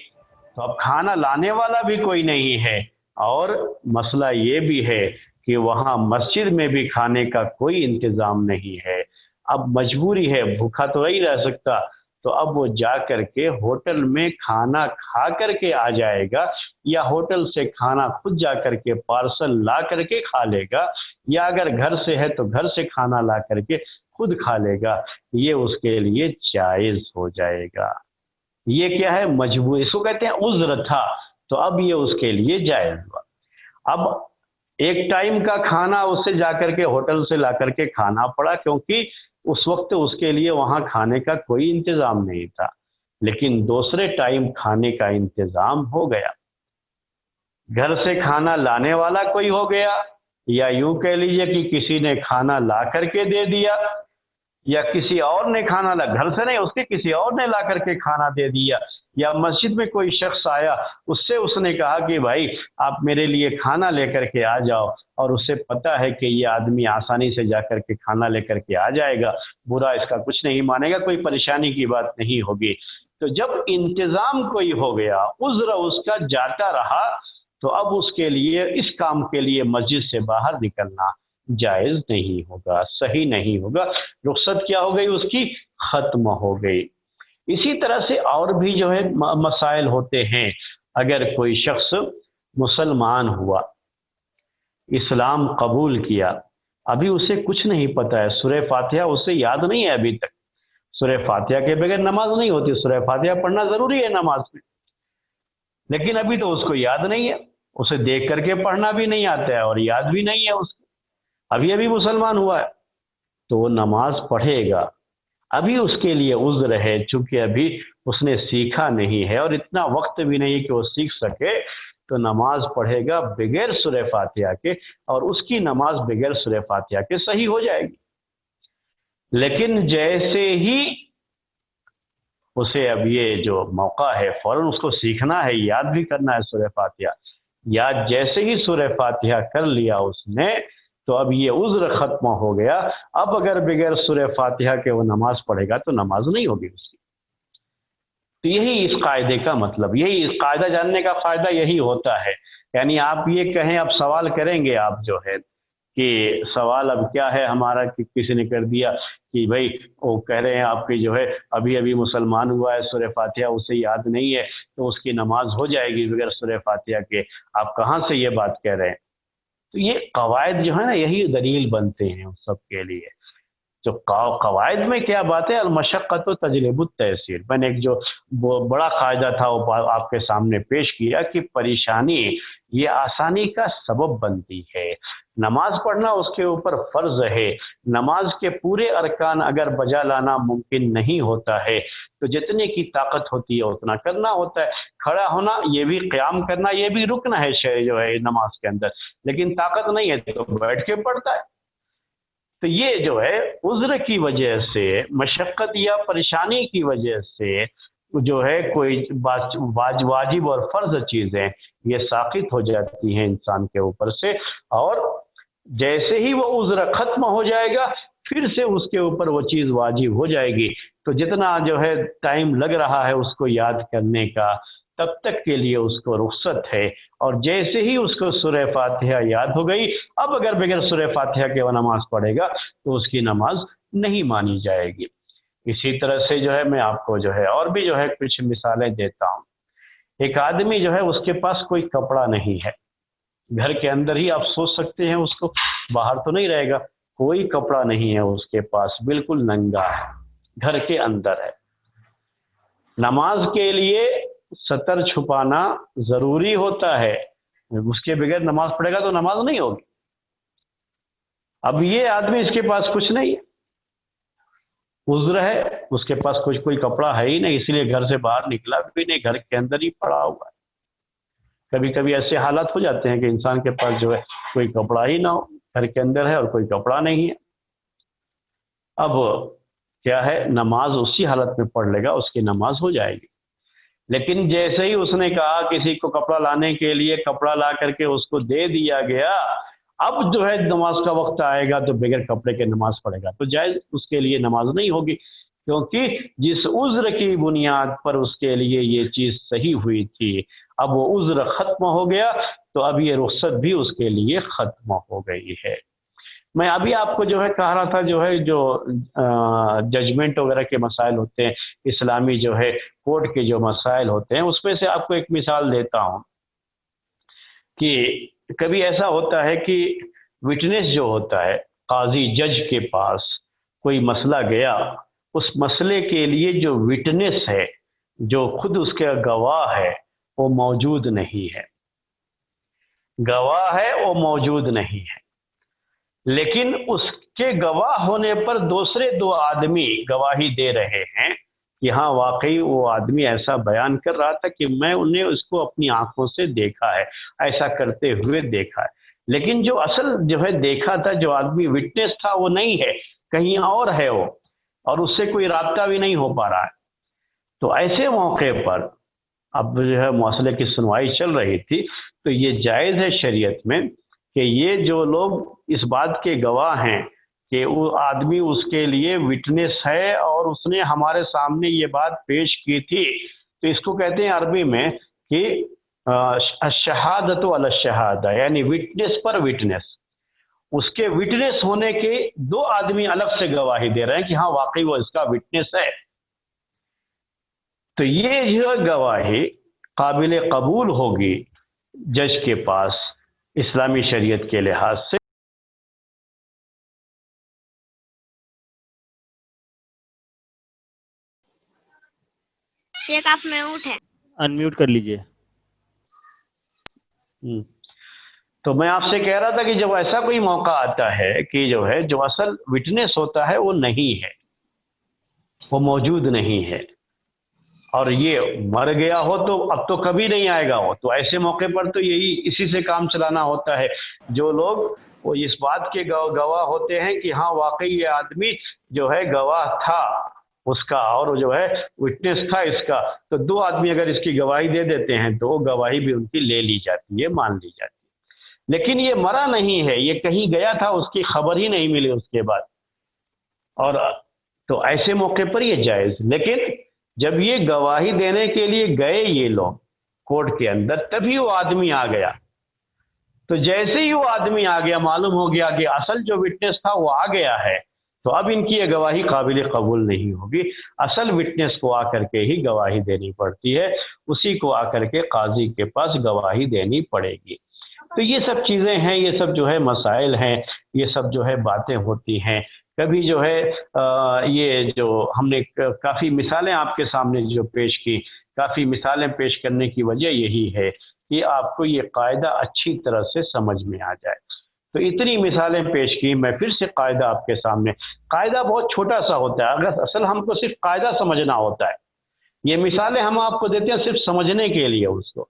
تو اب کھانا لانے والا بھی کوئی نہیں ہے، اور مسئلہ یہ بھی ہے کہ وہاں مسجد میں بھی کھانے کا کوئی انتظام نہیں ہے، اب مجبوری ہے، بھوکا تو نہیں رہ سکتا، تو اب وہ جا کر کے ہوٹل میں کھانا کھا کر کے آ جائے گا، یا ہوٹل سے کھانا خود جا کر کے پارسل لا کر کے کھا لے گا، یا اگر گھر سے ہے تو گھر سے کھانا لا کر کے خود کھا لے گا، یہ اس کے لیے جائز ہو جائے گا۔ یہ کیا ہے؟ مجبور، اس کو کہتے ہیں عذر تھا، تو اب یہ اس کے لیے جائز ہوا۔ اب ایک ٹائم کا کھانا اس سے جا کر کے ہوٹل سے لا کر کے کھانا پڑا، کیونکہ اس وقت اس کے لیے وہاں کھانے کا کوئی انتظام نہیں تھا، لیکن دوسرے ٹائم کھانے کا انتظام ہو گیا، گھر سے کھانا لانے والا کوئی ہو گیا، یا یوں کہہ لیجئے کہ کسی نے کھانا لا کر کے دے دیا، یا کسی اور نے کھانا لا، گھر سے نہیں، اس کے کسی اور نے لا کر کے کھانا دے دیا، یا مسجد میں کوئی شخص آیا، اس نے کہا کہ بھائی آپ میرے لیے کھانا لے کر کے آ جاؤ، اور اسے پتہ ہے کہ یہ آدمی آسانی سے جا کر کے کھانا لے کر کے آ جائے گا، برا اس کا کچھ نہیں مانے گا، کوئی پریشانی کی بات نہیں ہوگی، تو جب انتظام کوئی ہو گیا، عذر اس کا جاتا رہا، تو اب اس کے لیے اس کام کے لیے مسجد سے باہر نکلنا جائز نہیں ہوگا، صحیح نہیں ہوگا، رخصت کیا ہو گئی اس کی؟ ختم ہو گئی۔ اسی طرح سے اور بھی جو ہے مسائل ہوتے ہیں، اگر کوئی شخص مسلمان ہوا، اسلام قبول کیا، ابھی اسے کچھ نہیں پتہ ہے، سورہ فاتحہ اسے یاد نہیں ہے ابھی تک، سورہ فاتحہ کے بغیر نماز نہیں ہوتی، سورہ فاتحہ پڑھنا ضروری ہے نماز میں، لیکن ابھی تو اس کو یاد نہیں ہے، اسے دیکھ کر کے پڑھنا بھی نہیں آتا ہے اور یاد بھی نہیں ہے اس کو، ابھی ابھی مسلمان ہوا ہے، تو وہ نماز پڑھے گا، ابھی اس کے لیے عذر ہے چونکہ ابھی اس نے سیکھا نہیں ہے اور اتنا وقت بھی نہیں کہ وہ سیکھ سکے، تو نماز پڑھے گا بغیر سورہ فاتحہ کے، اور اس کی نماز بغیر سورہ فاتحہ کے صحیح ہو جائے گی۔ لیکن جیسے ہی اسے اب یہ جو موقع ہے فوراً اس کو سیکھنا ہے، یاد بھی کرنا ہے سورہ فاتحہ، یاد جیسے ہی سورہ فاتحہ کر لیا اس نے، تو اب یہ عذر ختم ہو گیا، اب اگر بغیر سورہ فاتحہ کے وہ نماز پڑھے گا تو نماز نہیں ہوگی اس کی۔ تو یہی اس قاعدے کا مطلب، یہی اس قاعدہ جاننے کا فائدہ یہی ہوتا ہے۔ یعنی آپ یہ کہیں، اب سوال کریں گے آپ جو ہے کہ سوال اب کیا ہے ہمارا، کہ کسی نے کر دیا کہ بھائی وہ کہہ رہے ہیں آپ کی جو ہے ابھی ابھی مسلمان ہوا ہے، سورہ فاتحہ اسے یاد نہیں ہے تو اس کی نماز ہو جائے گی بغیر سورہ فاتحہ کے، آپ کہاں سے یہ بات کہہ رہے ہیں؟ تو یہ قواعد جو ہے نا یہی دلیل بنتے ہیں اس سب کے لیے۔ جو قواعد میں کیا بات ہے، المشقت و تجلب التیسیر، میں نے ایک جو بڑا قاعدہ تھا وہ آپ کے سامنے پیش کیا کہ پریشانی یہ آسانی کا سبب بنتی ہے۔ نماز پڑھنا اس کے اوپر فرض ہے، نماز کے پورے ارکان اگر بجا لانا ممکن نہیں ہوتا ہے تو جتنے کی طاقت ہوتی ہے اتنا کرنا ہوتا ہے۔ کھڑا ہونا یہ بھی، قیام کرنا یہ بھی رکن ہے جو ہے نماز کے اندر، لیکن طاقت نہیں ہے تو بیٹھ کے پڑھتا ہے۔ تو یہ جو ہے عذر کی وجہ سے، مشقت یا پریشانی کی وجہ سے جو ہے کوئی واجب اور فرض چیزیں یہ ساقط ہو جاتی ہیں انسان کے اوپر سے، اور جیسے ہی وہ عذر ختم ہو جائے گا پھر سے اس کے اوپر وہ چیز واجب ہو جائے گی، تو جتنا جو ہے ٹائم لگ رہا ہے اس کو یاد کرنے کا تب تک کے لیے اس کو رخصت ہے، اور جیسے ہی اس کو سورہ فاتحہ یاد ہو گئی، اب اگر بغیر سورہ فاتحہ کے وہ نماز پڑھے گا تو اس کی نماز نہیں مانی جائے گی۔ اسی طرح سے جو ہے میں آپ کو جو ہے اور بھی جو ہے کچھ مثالیں دیتا ہوں۔ ایک آدمی جو ہے اس کے پاس کوئی کپڑا نہیں ہے، گھر کے اندر ہی آپ سوچ سکتے ہیں اس کو، باہر تو نہیں رہے گا، کوئی کپڑا نہیں ہے اس کے پاس، بالکل ننگا ہے، گھر کے اندر ہے۔ نماز کے لیے ستر چھپانا ضروری ہوتا ہے، اس کے بغیر نماز پڑھے گا تو نماز نہیں ہوگی۔ اب یہ آدمی اس کے پاس کچھ نہیں ہے، عذر ہے، اس کے پاس کوئی کپڑا ہے ہی نہیں، اسی لیے گھر سے باہر نکلا بھی نہیں، گھر کے اندر ہی پڑا ہوا ہے۔ کبھی کبھی ایسے حالات ہو جاتے ہیں کہ انسان کے پاس جو ہے کوئی کپڑا ہی نہ ہو، گھر کے اندر ہے اور کوئی کپڑا نہیں ہے۔ اب کیا ہے، نماز اسی حالت میں پڑھ لے گا، اس کی نماز ہو جائے گی۔ لیکن جیسے ہی اس نے کہا کسی کو کپڑا لانے کے لیے، کپڑا لا کر کے اس کو دے دیا گیا، اب جو ہے نماز کا وقت آئے گا تو بغیر کپڑے کے نماز پڑھے گا تو جائز اس کے لیے نماز نہیں ہوگی، کیونکہ جس عذر کی بنیاد پر اس کے لیے یہ چیز صحیح ہوئی تھی اب وہ عذر ختم ہو گیا، تو اب یہ رخصت بھی اس کے لیے ختم ہو گئی ہے۔ میں ابھی آپ کو جو ہے کہہ رہا تھا جو ہے جو ججمنٹ وغیرہ کے مسائل ہوتے ہیں، اسلامی جو ہے کورٹ کے جو مسائل ہوتے ہیں، اس میں سے آپ کو ایک مثال دیتا ہوں کہ کبھی ایسا ہوتا ہے کہ وٹنس جو ہوتا ہے، قاضی جج کے پاس کوئی مسئلہ گیا، اس مسئلے کے لیے جو وٹنس ہے، جو خود اس کا گواہ ہے، وہ موجود نہیں ہے، گواہ ہے وہ موجود نہیں ہے، لیکن اس کے گواہ ہونے پر دوسرے دو آدمی گواہی دے رہے ہیں کہ ہاں واقعی وہ آدمی ایسا بیان کر رہا تھا کہ میں انہیں اس کو اپنی آنکھوں سے دیکھا ہے، ایسا کرتے ہوئے دیکھا ہے، لیکن جو اصل جو ہے دیکھا تھا، جو آدمی وٹنس تھا وہ نہیں ہے، کہیں اور ہے وہ، اور اس سے کوئی رابطہ بھی نہیں ہو پا رہا ہے۔ تو ایسے موقع پر اب جو ہے مسئلے کی سنوائی چل رہی تھی، تو یہ جائز ہے شریعت میں کہ یہ جو لوگ اس بات کے گواہ ہیں کہ وہ آدمی اس کے لیے وٹنس ہے اور اس نے ہمارے سامنے یہ بات پیش کی تھی، تو اس کو کہتے ہیں عربی میں کہ شہادت علی الشہادہ، یعنی وٹنس پر وٹنس، اس کے وٹنس ہونے کے دو آدمی الگ سے گواہی دے رہے ہیں کہ ہاں واقعی وہ اس کا وٹنس ہے، تو یہ جو گواہی قابل قبول ہوگی جج کے پاس اسلامی شریعت کے لحاظ سے۔ شیخ آپ میوٹ ہے، ان میوٹ کر لیجئے۔ تو میں آپ سے کہہ رہا تھا کہ جب ایسا کوئی موقع آتا ہے کہ جو ہے جو اصل وٹنس ہوتا ہے وہ نہیں ہے، وہ موجود نہیں ہے، اور یہ مر گیا ہو تو اب تو کبھی نہیں آئے گا وہ، تو ایسے موقع پر تو یہی اسی سے کام چلانا ہوتا ہے۔ جو لوگ وہ اس بات کے گواہ ہوتے ہیں کہ ہاں واقعی یہ آدمی جو ہے گواہ تھا اس کا اور جو ہے وٹنس تھا اس کا، تو دو آدمی اگر اس کی گواہی دے دیتے ہیں تو وہ گواہی بھی ان کی لے لی جاتی ہے، مان لی جاتی ہے۔ لیکن یہ مرا نہیں ہے، یہ کہیں گیا تھا، اس کی خبر ہی نہیں ملی اس کے بعد، اور تو ایسے موقع پر یہ جائز۔ لیکن جب یہ گواہی دینے کے لیے گئے یہ لوگ کورٹ کے اندر، تبھی وہ آدمی آ گیا، تو جیسے ہی وہ آدمی آ گیا معلوم ہو گیا کہ اصل جو وٹنس تھا وہ آ گیا ہے، تو اب ان کی یہ گواہی قابل قبول نہیں ہوگی۔ اصل وٹنس کو آ کر کے ہی گواہی دینی پڑتی ہے، اسی کو آ کر کے قاضی کے پاس گواہی دینی پڑے گی۔ تو یہ سب چیزیں ہیں، یہ سب جو ہے مسائل ہیں، یہ سب جو ہے باتیں ہوتی ہیں۔ کبھی جو ہے یہ جو ہم نے کافی مثالیں آپ کے سامنے جو پیش کی، کافی مثالیں پیش کرنے کی وجہ یہی ہے کہ آپ کو یہ قاعدہ اچھی طرح سے سمجھ میں آ جائے۔ تو اتنی مثالیں پیش کی، میں پھر سے قاعدہ آپ کے سامنے، قاعدہ بہت چھوٹا سا ہوتا ہے، اگر اصل ہم کو صرف قاعدہ سمجھنا ہوتا ہے، یہ مثالیں ہم آپ کو دیتے ہیں صرف سمجھنے کے لیے اس کو،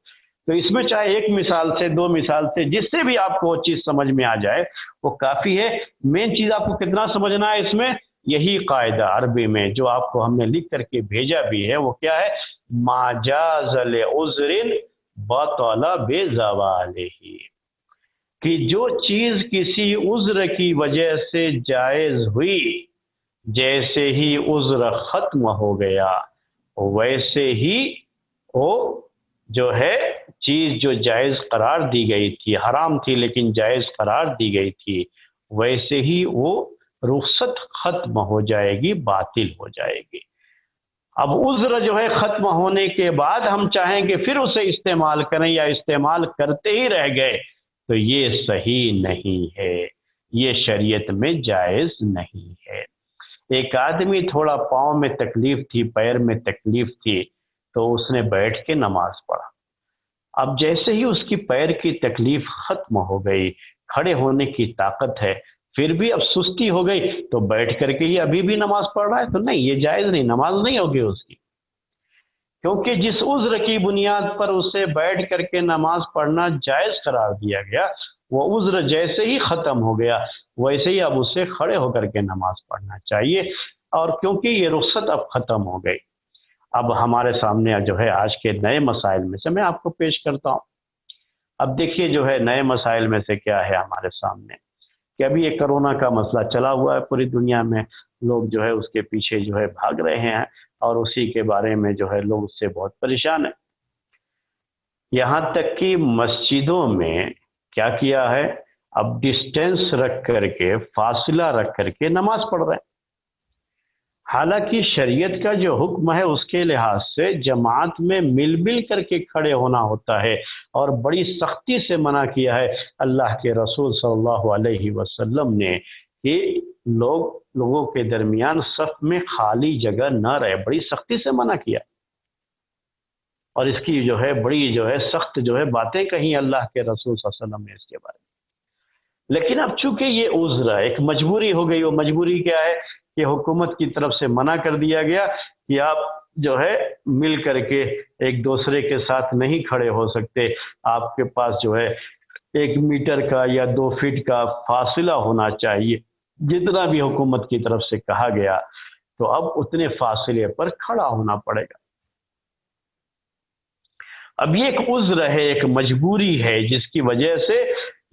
تو اس میں چاہے ایک مثال سے، دو مثال سے، جس سے بھی آپ کو وہ چیز سمجھ میں آ جائے وہ کافی ہے۔ مین چیز آپ کو کتنا سمجھنا ہے اس میں، یہی قاعدہ عربی میں جو آپ کو ہم نے لکھ کر کے بھیجا بھی ہے، وہ کیا ہے، ما جاز لعذر بطل بزوالہ، کہ جو چیز کسی عذر کی وجہ سے جائز ہوئی، جیسے ہی عذر ختم ہو گیا ویسے ہی وہ جو ہے چیز جو جائز قرار دی گئی تھی، حرام تھی لیکن جائز قرار دی گئی تھی، ویسے ہی وہ رخصت ختم ہو جائے گی، باطل ہو جائے گی۔ اب عذر جو ہے ختم ہونے کے بعد ہم چاہیں کہ پھر اسے استعمال کریں یا استعمال کرتے ہی رہ گئے، تو یہ صحیح نہیں ہے، یہ شریعت میں جائز نہیں ہے۔ ایک آدمی تھوڑا پاؤں میں تکلیف تھی، پیر میں تکلیف تھی، تو اس نے بیٹھ کے نماز پڑھا۔ اب جیسے ہی اس کی پیر کی تکلیف ختم ہو گئی، کھڑے ہونے کی طاقت ہے، پھر بھی اب سستی ہو گئی، تو بیٹھ کر کے ہی ابھی بھی نماز پڑھ رہا ہے، تو نہیں، یہ جائز نہیں، نماز نہیں ہوگی اس کی، کیونکہ جس عذر کی بنیاد پر اسے بیٹھ کر کے نماز پڑھنا جائز قرار دیا گیا، وہ عذر جیسے ہی ختم ہو گیا ویسے ہی اب اسے کھڑے ہو کر کے نماز پڑھنا چاہیے، اور کیونکہ یہ رخصت اب ختم ہو گئی۔ اب ہمارے سامنے جو ہے آج کے نئے مسائل میں سے میں آپ کو پیش کرتا ہوں۔ اب دیکھیے جو ہے نئے مسائل میں سے کیا ہے ہمارے سامنے، کہ ابھی یہ کرونا کا مسئلہ چلا ہوا ہے پوری دنیا میں، لوگ جو ہے اس کے پیچھے جو ہے بھاگ رہے ہیں، اور اسی کے بارے میں جو ہے لوگ اس سے بہت پریشان ہیں۔ یہاں تک کہ مسجدوں میں کیا کیا ہے، اب ڈسٹینس رکھ کر کے، فاصلہ رکھ کر کے نماز پڑھ رہے ہیں۔ حالانکہ شریعت کا جو حکم ہے اس کے لحاظ سے جماعت میں مل کر کے کھڑے ہونا ہوتا ہے، اور بڑی سختی سے منع کیا ہے اللہ کے رسول صلی اللہ علیہ وسلم نے کہ لوگوں کے درمیان صف میں خالی جگہ نہ رہے، بڑی سختی سے منع کیا، اور اس کی جو ہے بڑی جو ہے سخت جو ہے باتیں کہیں اللہ کے رسول صلی اللہ علیہ وسلم نے اس کے بارے میں۔ لیکن اب چونکہ یہ عذر ہے، ایک مجبوری ہو گئی، وہ مجبوری کیا ہے کہ حکومت کی طرف سے منع کر دیا گیا کہ آپ جو ہے مل کر کے ایک دوسرے کے ساتھ نہیں کھڑے ہو سکتے، آپ کے پاس جو ہے 1 میٹر کا یا 2 فٹ کا فاصلہ ہونا چاہیے، جتنا بھی حکومت کی طرف سے کہا گیا، تو اب اتنے فاصلے پر کھڑا ہونا پڑے گا۔ اب یہ ایک عذر ہے، ایک مجبوری ہے، جس کی وجہ سے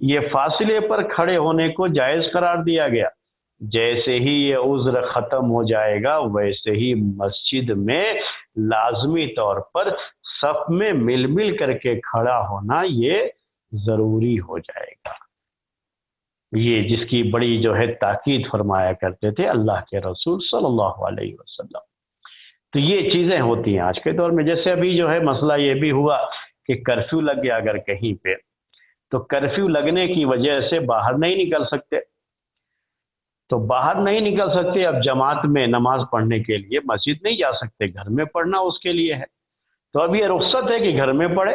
یہ فاصلے پر کھڑے ہونے کو جائز قرار دیا گیا۔ جیسے ہی یہ عذر ختم ہو جائے گا ویسے ہی مسجد میں لازمی طور پر صف میں مل کر کے کھڑا ہونا یہ ضروری ہو جائے گا، یہ جس کی بڑی جو ہے تاکید فرمایا کرتے تھے اللہ کے رسول صلی اللہ علیہ وسلم۔ تو یہ چیزیں ہوتی ہیں آج کے دور میں۔ جیسے ابھی جو ہے مسئلہ یہ بھی ہوا کہ کرفیو لگ گیا اگر کہیں پہ، تو کرفیو لگنے کی وجہ سے باہر نہیں نکل سکتے، تو باہر نہیں نکل سکتے، اب جماعت میں نماز پڑھنے کے لیے مسجد نہیں جا سکتے، گھر میں پڑھنا اس کے لیے ہے، تو اب یہ رخصت ہے کہ گھر میں پڑھے۔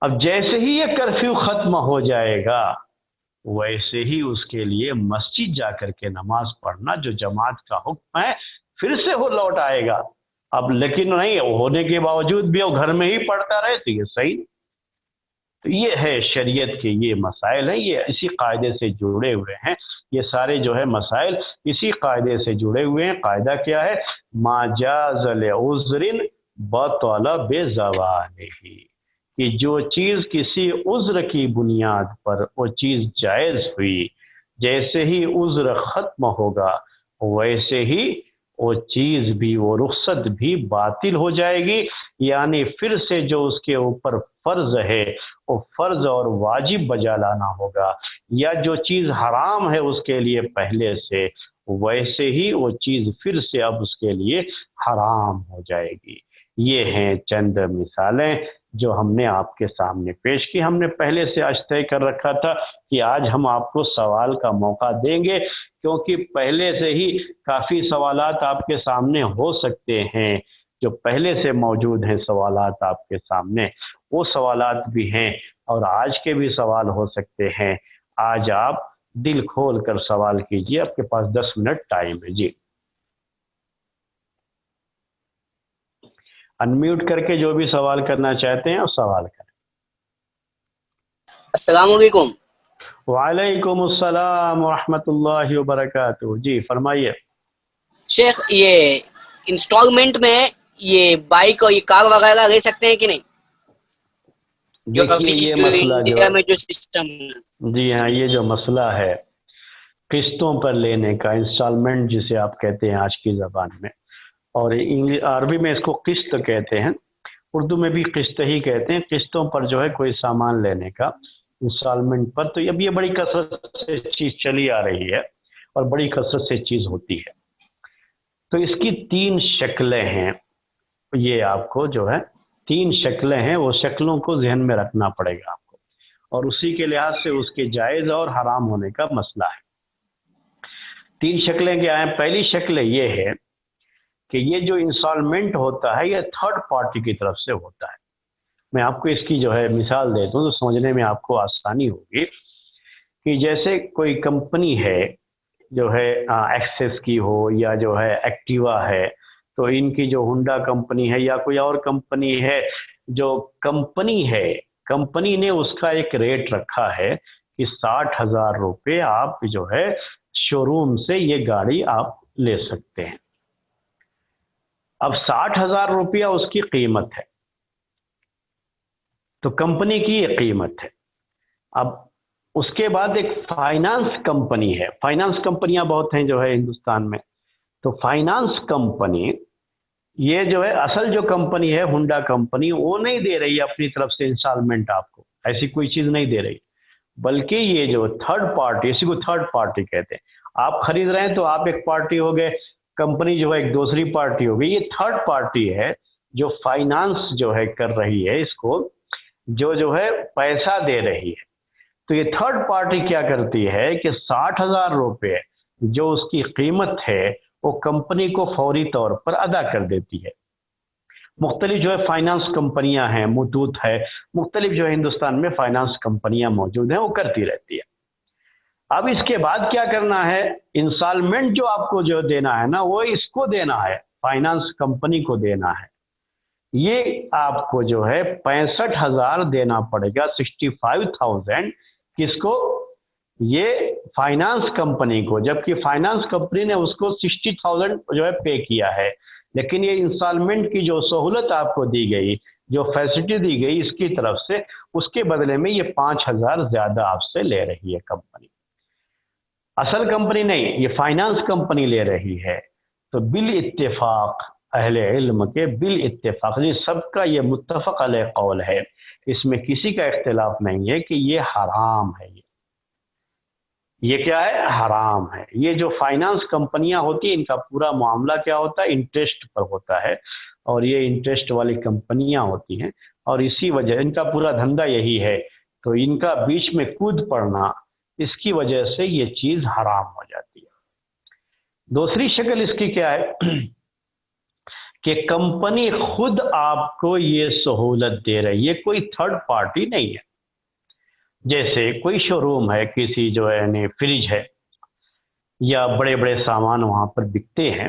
اب جیسے ہی یہ کرفیو ختم ہو جائے گا ویسے ہی اس کے لیے مسجد جا کر کے نماز پڑھنا جو جماعت کا حکم ہے پھر سے وہ لوٹ آئے گا. اب لیکن نہیں ہونے کے باوجود بھی وہ گھر میں ہی پڑھتا رہے تو یہ صحیح. تو یہ ہے شریعت کے یہ مسائل ہیں, یہ اسی قاعدے سے جڑے ہوئے ہیں. یہ سارے جو ہے مسائل اسی قاعدے سے جڑے ہوئے ہیں. قاعدہ کیا ہے؟ ما جاز لعذر بطل بزوالہ, کہ جو چیز کسی عذر کی بنیاد پر وہ چیز جائز ہوئی, جیسے ہی عذر ختم ہوگا ویسے ہی وہ چیز بھی, وہ رخصت بھی باطل ہو جائے گی. یعنی پھر سے جو اس کے اوپر فرض ہے وہ فرض اور واجب بجا لانا ہوگا, یا جو چیز حرام ہے اس کے لیے پہلے سے ویسے ہی وہ چیز پھر سے اب اس کے لیے حرام ہو جائے گی. یہ ہیں چند مثالیں جو ہم نے آپ کے سامنے پیش کی. ہم نے پہلے سے آج طے کر رکھا تھا کہ آج ہم آپ کو سوال کا موقع دیں گے, کیونکہ پہلے سے ہی کافی سوالات آپ کے سامنے ہو سکتے ہیں, جو پہلے سے موجود ہیں سوالات آپ کے سامنے, وہ سوالات بھی ہیں اور آج کے بھی سوال ہو سکتے ہیں. آج آپ دل کھول کر سوال کیجئے, آپ کے پاس 10 منٹ ٹائم ہے. جی انمیوٹ کر کے جو بھی سوال کرنا چاہتے ہیں وہ سوال کریں. السلام علیکم. وعلیکم السلام ورحمۃ اللہ وبرکاتہ. جی فرمائیے. شیخ یہ انسٹالمنٹ میں یہ بائک اور یہ کار وغیرہ لے سکتے ہیں کہ نہیں؟ دیکھیے یہ مسئلہ جو میں جو سسٹم, جی ہاں, یہ جو مسئلہ ہے قسطوں پر لینے کا, انسٹالمنٹ جسے آپ کہتے ہیں آج کی زبان میں, اور عربی میں اس کو قسط کہتے ہیں, اردو میں بھی قسط ہی کہتے ہیں. قسطوں پر جو ہے کوئی سامان لینے کا انسٹالمنٹ پر, تو اب یہ بڑی کثرت سے چیز چلی آ رہی ہے اور بڑی کثرت سے چیز ہوتی ہے. تو اس کی 3 شکلیں ہیں, یہ آپ کو جو ہے 3 شکلیں ہیں, وہ شکلوں کو ذہن میں رکھنا پڑے گا آپ کو, اور اسی کے لحاظ سے اس کے جائز اور حرام ہونے کا مسئلہ ہے. 3 شکلیں کیا ہیں؟ پہلی شکل یہ ہے کہ یہ جو انسٹالمنٹ ہوتا ہے یہ تھرڈ پارٹی کی طرف سے ہوتا ہے. میں آپ کو اس کی جو ہے مثال دیتا ہوں تو سمجھنے میں آپ کو آسانی ہوگی. کہ جیسے کوئی کمپنی ہے جو ہے ایکسس کی ہو یا جو ہے ایکٹیوا ہے, تو ان کی جو ہونڈا کمپنی ہے یا کوئی اور کمپنی ہے, جو کمپنی ہے کمپنی نے اس کا ایک ریٹ رکھا ہے کہ 60,000 روپے آپ جو ہے شو روم سے یہ گاڑی آپ لے سکتے ہیں. اب 60,000 روپیہ اس کی قیمت ہے, تو کمپنی کی یہ قیمت ہے. اب اس کے بعد ایک فائنانس کمپنی ہے, فائنانس کمپنیاں بہت ہیں جو ہے ہندوستان میں, تو فائنانس کمپنی یہ جو ہے اصل جو کمپنی ہے ہونڈا کمپنی, وہ نہیں دے رہی ہے اپنی طرف سے انسٹالمنٹ آپ کو, ایسی کوئی چیز نہیں دے رہی, بلکہ یہ جو تھرڈ پارٹی, اسی کو تھرڈ پارٹی کہتے ہیں. آپ خرید رہے ہیں تو آپ ایک پارٹی ہو گئے, کمپنی جو ہے ایک دوسری پارٹی ہو گئی. یہ تھرڈ پارٹی ہے جو فائنانس جو ہے کر رہی ہے اس کو, جو ہے پیسہ دے رہی ہے. تو یہ تھرڈ پارٹی کیا کرتی ہے کہ 60,000 روپے جو اس کی قیمت ہے وہ کمپنی کو فوری طور پر ادا کر دیتی ہے. مختلف جو ہے فائنانس کمپنیاں ہیں, متوت ہے, مختلف جو ہے ہندوستان میں فائنانس کمپنیاں موجود ہیں, وہ کرتی رہتی ہے. اب اس کے بعد کیا کرنا ہے, انسٹالمنٹ جو آپ کو جو دینا ہے نا, وہ اس کو دینا ہے, فائنانس کمپنی کو دینا ہے. یہ آپ کو جو ہے 65,000 دینا پڑے گا, 65,000 کس کو؟ یہ فائنانس کمپنی کو, جبکہ فائنانس کمپنی نے اس کو 60,000 جو ہے پے کیا ہے. لیکن یہ انسٹالمنٹ کی جو سہولت آپ کو دی گئی, جو فیسلٹی دی گئی اس کی طرف سے, اس کے بدلے میں یہ 5,000 زیادہ آپ سے لے رہی ہے کمپنی. اصل کمپنی نہیں, یہ فائنانس کمپنی لے رہی ہے. تو بالاتفاق اہل علم کے بالاتفاق, یہ سب کا یہ متفق علیہ قول ہے, اس میں کسی کا اختلاف نہیں ہے کہ یہ حرام ہے. یہ کیا ہے؟ حرام ہے. یہ جو فائنانس کمپنیاں ہوتی ہیں ان کا پورا معاملہ کیا ہوتا ہے؟ انٹرسٹ پر ہوتا ہے, اور یہ انٹرسٹ والی کمپنیاں ہوتی ہیں, اور اسی وجہ ان کا پورا دھندا یہی ہے. تو ان کا بیچ میں کود پڑنا, اس کی وجہ سے یہ چیز حرام ہو جاتی ہے. دوسری شکل اس کی کیا ہے کہ کمپنی خود آپ کو یہ سہولت دے رہی ہے، کوئی تھرڈ پارٹی نہیں ہے. جیسے کوئی شو روم ہے، کسی جو ہے یعنی فریج ہے یا بڑے بڑے سامان وہاں پر بکتے ہیں،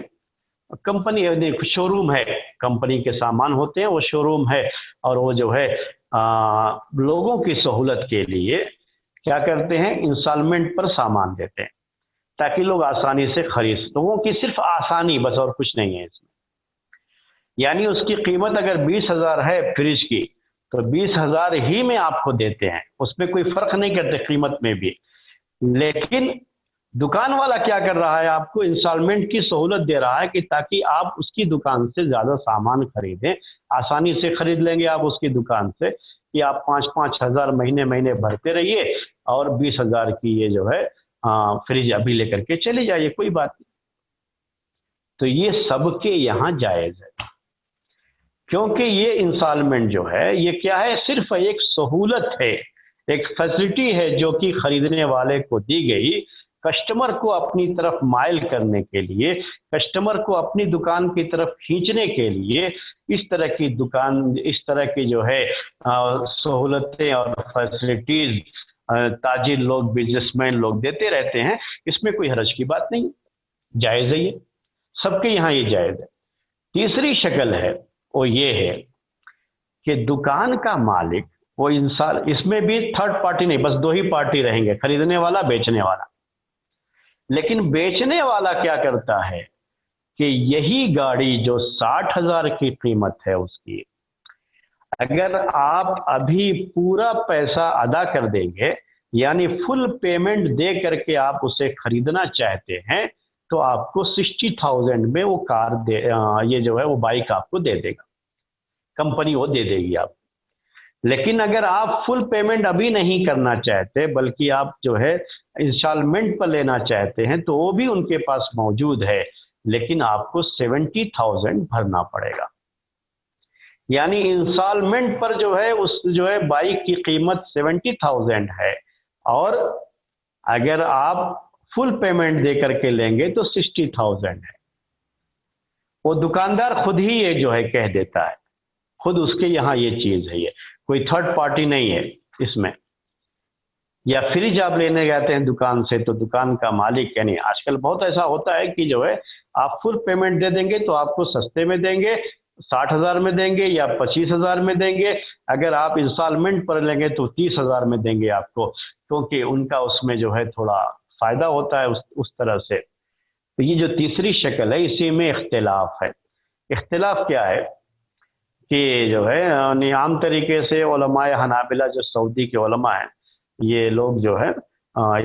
کمپنی شو روم ہے، کمپنی کے سامان ہوتے ہیں، وہ شو روم ہے، اور وہ جو ہے لوگوں کی سہولت کے لیے کیا کرتے ہیں، انسٹالمنٹ پر سامان دیتے ہیں تاکہ لوگ آسانی سے خرید. لوگوں کی صرف آسانی بس، اور کچھ نہیں ہے اس میں. یعنی اس کی قیمت اگر 20,000 ہے فریج کی، تو 20,000 ہی میں آپ کو دیتے ہیں، اس میں کوئی فرق نہیں کرتے قیمت میں بھی. لیکن دکان والا کیا کر رہا ہے، آپ کو انسٹالمنٹ کی سہولت دے رہا ہے کہ تاکہ آپ اس کی دکان سے زیادہ سامان خریدیں، آسانی سے خرید لیں گے آپ اس کی دکان سے، کہ آپ 5-5 ہزار مہینے بھرتے رہیے اور 20,000 کی یہ جو ہے فریج ابھی لے کر کے چلے جائیے، کوئی بات نہیں. تو یہ سب کے یہاں جائز ہے، کیونکہ یہ انسٹالمنٹ جو ہے یہ کیا ہے، صرف ایک سہولت ہے، ایک فیسلٹی ہے جو کہ خریدنے والے کو دی گئی، کسٹمر کو اپنی طرف مائل کرنے کے لیے، کسٹمر کو اپنی دکان کی طرف کھینچنے کے لیے. اس طرح کی دکان، اس طرح کی جو ہے سہولتیں اور فیسلٹیز تاجر لوگ، بزنس مین لوگ دیتے رہتے ہیں، اس میں کوئی حرج کی بات نہیں، جائز ہے، یہ سب کے یہاں یہ جائز ہے. تیسری شکل ہے وہ یہ ہے کہ دکان کا مالک وہ انسان، اس میں بھی تھرڈ پارٹی نہیں، بس 2 ہی پارٹی رہیں گے، خریدنے والا، بیچنے والا. لیکن بیچنے والا کیا کرتا ہے کہ یہی گاڑی جو 60,000 کی قیمت ہے اس کی، اگر آپ ابھی پورا پیسہ ادا کر دیں گے، یعنی فل پیمنٹ دے کر کے آپ اسے خریدنا چاہتے ہیں، تو آپ کو 60,000 میں وہ کار یہ جو ہے وہ بائک آپ کو دے دے گا، کمپنی وہ دے دے گی آپ. لیکن اگر آپ فل پیمنٹ ابھی نہیں کرنا چاہتے، بلکہ آپ جو ہے انسٹالمنٹ پر لینا چاہتے ہیں، تو وہ بھی ان کے پاس موجود ہے، لیکن آپ کو 70,000 بھرنا پڑے گا. یعنی انسٹالمنٹ پر جو ہے اس جو ہے بائک کی قیمت 70,000 ہے، اور اگر آپ فل پیمنٹ دے کر کے لیں گے تو 60,000 ہے. وہ دکاندار خود ہی یہ جو ہے کہہ دیتا ہے، خود اس کے یہاں یہ چیز ہے، یہ کوئی تھرڈ پارٹی نہیں ہے اس میں. یا فریج آپ لینے جاتے ہیں دکان سے، تو دکان کا مالک، یعنی آج کل بہت ایسا ہوتا ہے کہ جو ہے آپ فل پیمنٹ دے دیں گے تو آپ کو سستے میں دیں گے، 60,000 میں دیں گے یا 25,000 میں دیں گے. اگر آپ انسٹالمنٹ پر لیں گے تو 30,000 میں دیں گے آپ کو، کیونکہ ان کا اس میں جو ہے تھوڑا فائدہ ہوتا ہے اس طرح سے. تو یہ جو تیسری شکل ہے، اسی میں اختلاف ہے. اختلاف کیا ہے کہ جو ہے عام طریقے سے علماء حنابلہ، جو سعودی کے علماء ہیں، یہ لوگ جو ہے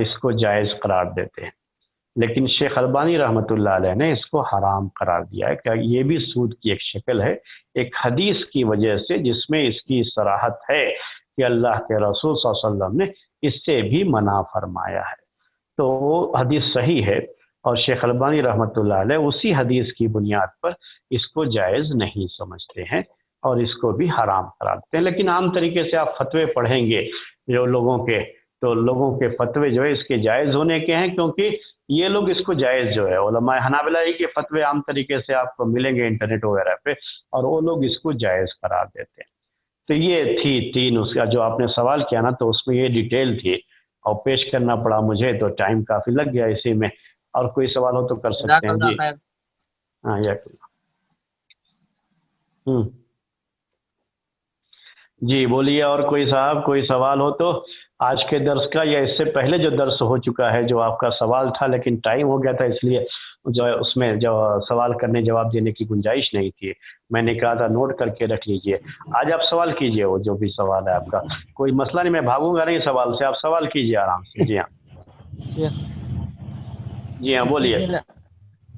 اس کو جائز قرار دیتے ہیں، لیکن شیخ البانی رحمۃ اللہ علیہ نے اس کو حرام قرار دیا ہے کہ یہ بھی سود کی ایک شکل ہے، ایک حدیث کی وجہ سے جس میں اس کی صراحت ہے کہ اللہ کے رسول صلی اللہ علیہ وسلم نے اس سے بھی منع فرمایا ہے. تو وہ حدیث صحیح ہے، اور شیخ البانی رحمۃ اللہ علیہ اسی حدیث کی بنیاد پر اس کو جائز نہیں سمجھتے ہیں اور اس کو بھی حرام قرار دیتے ہیں. لیکن عام طریقے سے آپ فتوے پڑھیں گے جو لوگوں کے، تو لوگوں کے فتوے جو ہے اس کے جائز ہونے کے ہیں، کیونکہ یہ لوگ اس کو جائز جو ہے، علماء حنابلہ کے فتوے عام طریقے سے آپ کو ملیں گے انٹرنیٹ وغیرہ پہ، اور وہ لوگ اس کو جائز قرار دیتے ہیں. تو یہ تھی 3 اس کا جو آپ نے سوال کیا نا، تو اس میں یہ ڈیٹیل تھی اور پیش کرنا پڑا مجھے، تو ٹائم کافی لگ گیا اسی میں. اور کوئی سوال ہو تو کر سکتے ہیں. جی ہاں، یا جی بولیے. اور کوئی صاحب کوئی سوال ہو تو آج کے درس کا یا اس سے پہلے جو درس ہو چکا ہے، جو آپ کا سوال تھا لیکن ٹائم ہو گیا تھا، اس لیے جو ہے اس میں جو سوال کرنے جواب دینے کی گنجائش نہیں تھی. میں نے کہا تھا نوٹ کر کے رکھ لیجئے. آج آپ سوال کیجئے، وہ جو بھی سوال ہے آپ کا، کوئی مسئلہ نہیں، میں بھاگوں گا نہیں سوال سے، آپ سوال کیجئے آرام سے. جی ہاں جی ہاں بولیے.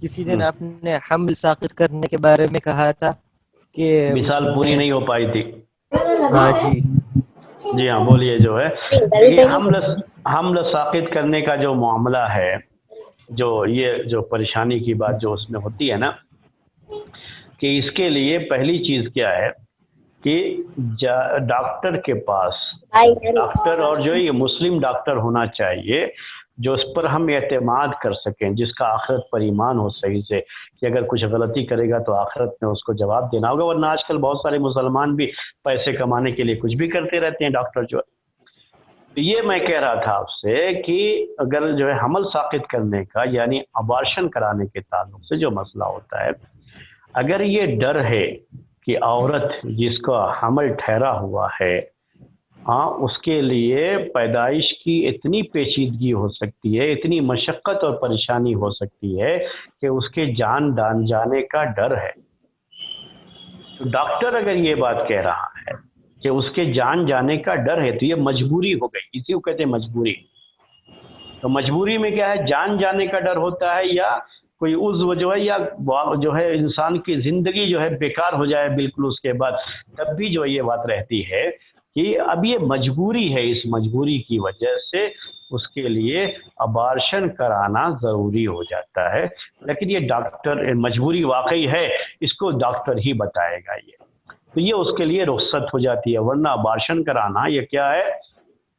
کسی دن آپ نے حمل ساقط کرنے کے بارے میں کہا تھا کہ مثال پوری نہیں ہو پائی تھی. ہاں جی جی ہاں بولیے. جو ہے دیکھیے، حمل ساقط کرنے کا جو معاملہ ہے، جو یہ جو پریشانی کی بات جو اس میں ہوتی ہے نا، کہ اس کے لیے پہلی چیز کیا ہے کہ ڈاکٹر کے پاس، ڈاکٹر اور جو یہ مسلم ڈاکٹر ہونا چاہیے، جو اس پر ہم اعتماد کر سکیں، جس کا آخرت پر ایمان ہو صحیح سے کہ اگر کچھ غلطی کرے گا تو آخرت میں اس کو جواب دینا ہوگا، ورنہ آج کل بہت سارے مسلمان بھی پیسے کمانے کے لیے کچھ بھی کرتے رہتے ہیں ڈاکٹر جو ہے۔ تو یہ میں کہہ رہا تھا آپ سے کہ اگر جو ہے حمل ساقط کرنے کا یعنی ابارشن کرانے کے تعلق سے جو مسئلہ ہوتا ہے، اگر یہ ڈر ہے کہ عورت جس کا حمل ٹھہرا ہوا ہے اس کے لیے پیدائش کی اتنی پیچیدگی ہو سکتی ہے، اتنی مشقت اور پریشانی ہو سکتی ہے کہ اس کے جان جانے کا ڈر ہے، تو ڈاکٹر اگر یہ بات کہہ رہا ہے کہ اس کے جان جانے کا ڈر ہے تو یہ مجبوری ہو گئی، اسی کو کہتے ہیں مجبوری۔ تو مجبوری میں کیا ہے، جان جانے کا ڈر ہوتا ہے یا کوئی عضو جو ہے یا جو ہے انسان کی زندگی جو ہے بیکار ہو جائے بالکل اس کے بعد، تب بھی جو یہ بات رہتی ہے کہ اب یہ مجبوری ہے، اس مجبوری کی وجہ سے اس کے لیے ابارشن کرانا ضروری ہو جاتا ہے۔ لیکن یہ ڈاکٹر مجبوری واقعی ہے، اس کو ڈاکٹر ہی بتائے گا، یہ تو یہ اس کے لیے رخصت ہو جاتی ہے، ورنہ ابارشن کرانا یہ کیا ہے،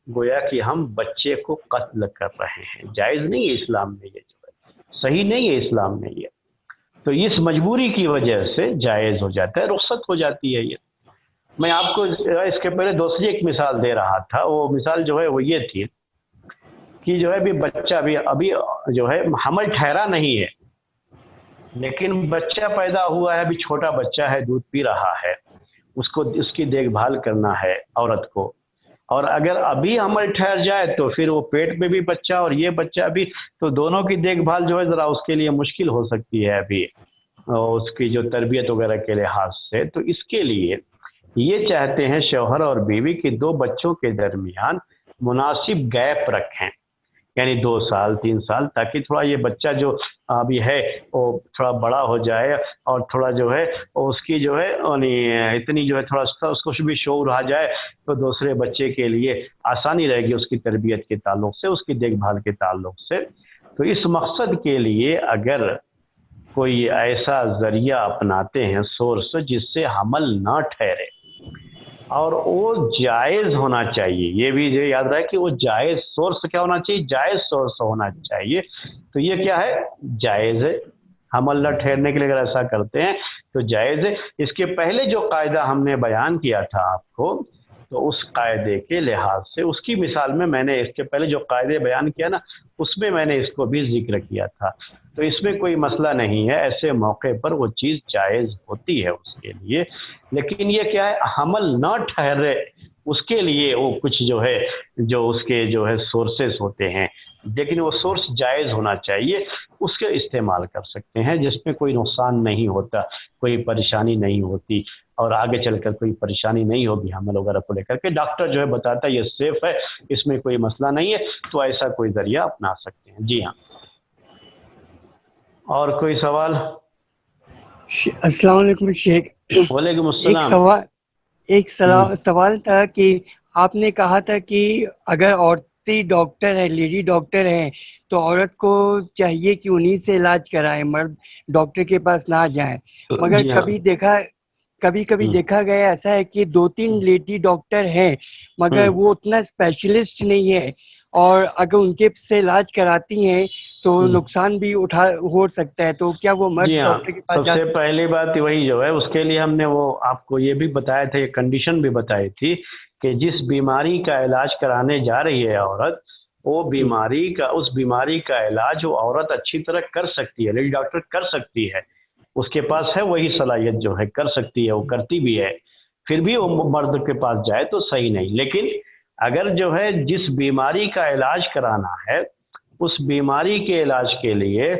گویا کہ ہم بچے کو قتل کر رہے ہیں، جائز نہیں ہے اسلام میں، یہ جو ہے صحیح نہیں ہے اسلام میں یہ، تو اس مجبوری کی وجہ سے جائز ہو جاتا ہے، رخصت ہو جاتی ہے یہ۔ میں آپ کو اس کے پہلے دوسری ایک مثال دے رہا تھا، وہ مثال جو ہے وہ یہ تھی کہ جو ہے ابھی بچہ ابھی جو ہے حمل ٹھہرا نہیں ہے لیکن بچہ پیدا ہوا ہے، ابھی چھوٹا بچہ ہے، دودھ پی رہا ہے، اس کی دیکھ بھال کرنا ہے عورت کو، اور اگر ابھی حمل ٹھہر جائے تو پھر وہ پیٹ میں بھی بچہ اور یہ بچہ بھی، تو دونوں کی دیکھ بھال جو ہے ذرا اس کے لیے مشکل ہو سکتی ہے ابھی اس کی جو تربیت وغیرہ کے لحاظ سے۔ تو اس کے لیے یہ چاہتے ہیں شوہر اور بیوی کہ 2 بچوں کے درمیان مناسب گیپ رکھیں، یعنی 2 سال 3 سال، تاکہ تھوڑا یہ بچہ جو ابھی ہے وہ تھوڑا بڑا ہو جائے اور تھوڑا جو ہے اس کی جو ہے اتنی جو ہے تھوڑا اس کو بھی شعور آ جائے تو دوسرے بچے کے لیے آسانی رہے گی اس کی تربیت کے تعلق سے، اس کی دیکھ بھال کے تعلق سے۔ تو اس مقصد کے لیے اگر کوئی ایسا ذریعہ اپناتے ہیں سورس جس سے حمل نہ ٹھہرے اور وہ جائز ہونا چاہیے، یہ بھی یاد رہے کہ وہ جائز سورس کیا ہونا چاہیے، جائز سورس ہونا چاہیے، تو یہ کیا ہے، جائز ہے، حمل نہ ٹھہرنے کے لیے اگر ایسا کرتے ہیں تو جائز ہے۔ اس کے پہلے جو قاعدہ ہم نے بیان کیا تھا آپ کو، تو اس قاعدے کے لحاظ سے اس کی مثال میں نے اس کے پہلے جو قاعدے بیان کیا نا، اس میں میں نے اس کو بھی ذکر کیا تھا، تو اس میں کوئی مسئلہ نہیں ہے، ایسے موقع پر وہ چیز جائز ہوتی ہے اس کے لیے۔ لیکن یہ کیا ہے، حمل نہ ٹھہرے اس کے لیے وہ کچھ جو ہے جو اس کے جو ہے سورسز ہوتے ہیں، لیکن وہ سورس جائز ہونا چاہیے، اس کے استعمال کر سکتے ہیں جس میں کوئی نقصان نہیں ہوتا، کوئی پریشانی نہیں ہوتی، اور آگے چل کر کوئی پریشانی نہیں ہوگی حمل وغیرہ کو لے کر کے، ڈاکٹر جو ہے بتاتا ہے یہ سیف ہے، اس میں کوئی مسئلہ نہیں ہے، تو ایسا کوئی ذریعہ اپنا سکتے ہیں۔ جی ہاں، اور کوئی سوال؟ السلام علیکم شیخ۔ وعلیکم السلام۔ ایک سوال تھا کہ آپ نے کہا تھا کہ اگر عورتی ڈاکٹر ہے، لیڈی ڈاکٹر ہیں، تو عورت کو چاہیے کہ انہی سے علاج کرائے، مرد ڈاکٹر کے پاس نہ جائیں، مگر جی ہاں۔ کبھی دیکھا گیا ایسا ہے کہ 2-3 لیڈی ڈاکٹر ہیں مگر وہ اتنا اسپیشلسٹ نہیں ہے، اور اگر ان کے سے علاج کراتی ہیں تو نقصان بھی ہو سکتا ہے، تو کیا وہ مرد جی ہاں، ڈاکٹر کے پاس سب سے پہلی بات وہی جو ہے اس کے لیے ہم نے وہ آپ کو یہ بھی بتایا تھا، یہ کنڈیشن بھی بتائی تھی کہ جس بیماری کا علاج کرانے جا رہی ہے عورت، وہ اس بیماری کا علاج وہ عورت اچھی طرح کر سکتی ہے، لیڈی ڈاکٹر کر سکتی ہے، اس کے پاس ہے وہی صلاحیت جو ہے، کر سکتی ہے، وہ کرتی بھی ہے، پھر بھی وہ مرد کے پاس جائے تو صحیح نہیں۔ لیکن اگر جو ہے جس بیماری کا علاج کرانا ہے اس بیماری کے علاج کے لیے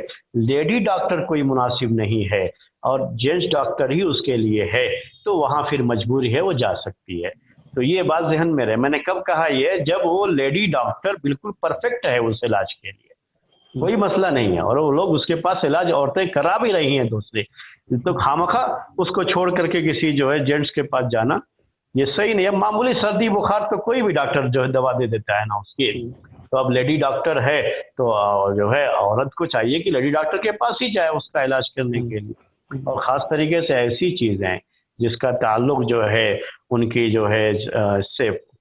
لیڈی ڈاکٹر کوئی مناسب نہیں ہے اور جینٹس ڈاکٹر ہی اس کے لیے ہے، تو وہاں پھر مجبوری ہے، وہ جا سکتی ہے۔ تو یہ بات ذہن میں رہے، میں نے کب کہا یہ، جب وہ لیڈی ڈاکٹر بالکل پرفیکٹ ہے اس علاج کے لیے، کوئی مسئلہ نہیں ہے، اور وہ لوگ اس کے پاس علاج عورتیں کرا بھی رہی ہیں دوسرے، تو خامخواہ اس کو چھوڑ کر کے کسی جو ہے جینٹس کے پاس جانا یہ صحیح نہیں ہے۔ معمولی سردی بخار تو کوئی بھی ڈاکٹر جو ہے دوا دے دیتا ہے نا اس کی، تو اب لیڈی ڈاکٹر ہے تو جو ہے عورت کو چاہیے کہ لیڈی ڈاکٹر کے پاس ہی جائے اس کا علاج کرنے کے لیے، اور خاص طریقے سے ایسی چیزیں جس کا تعلق جو ہے ان کی جو ہے اس سے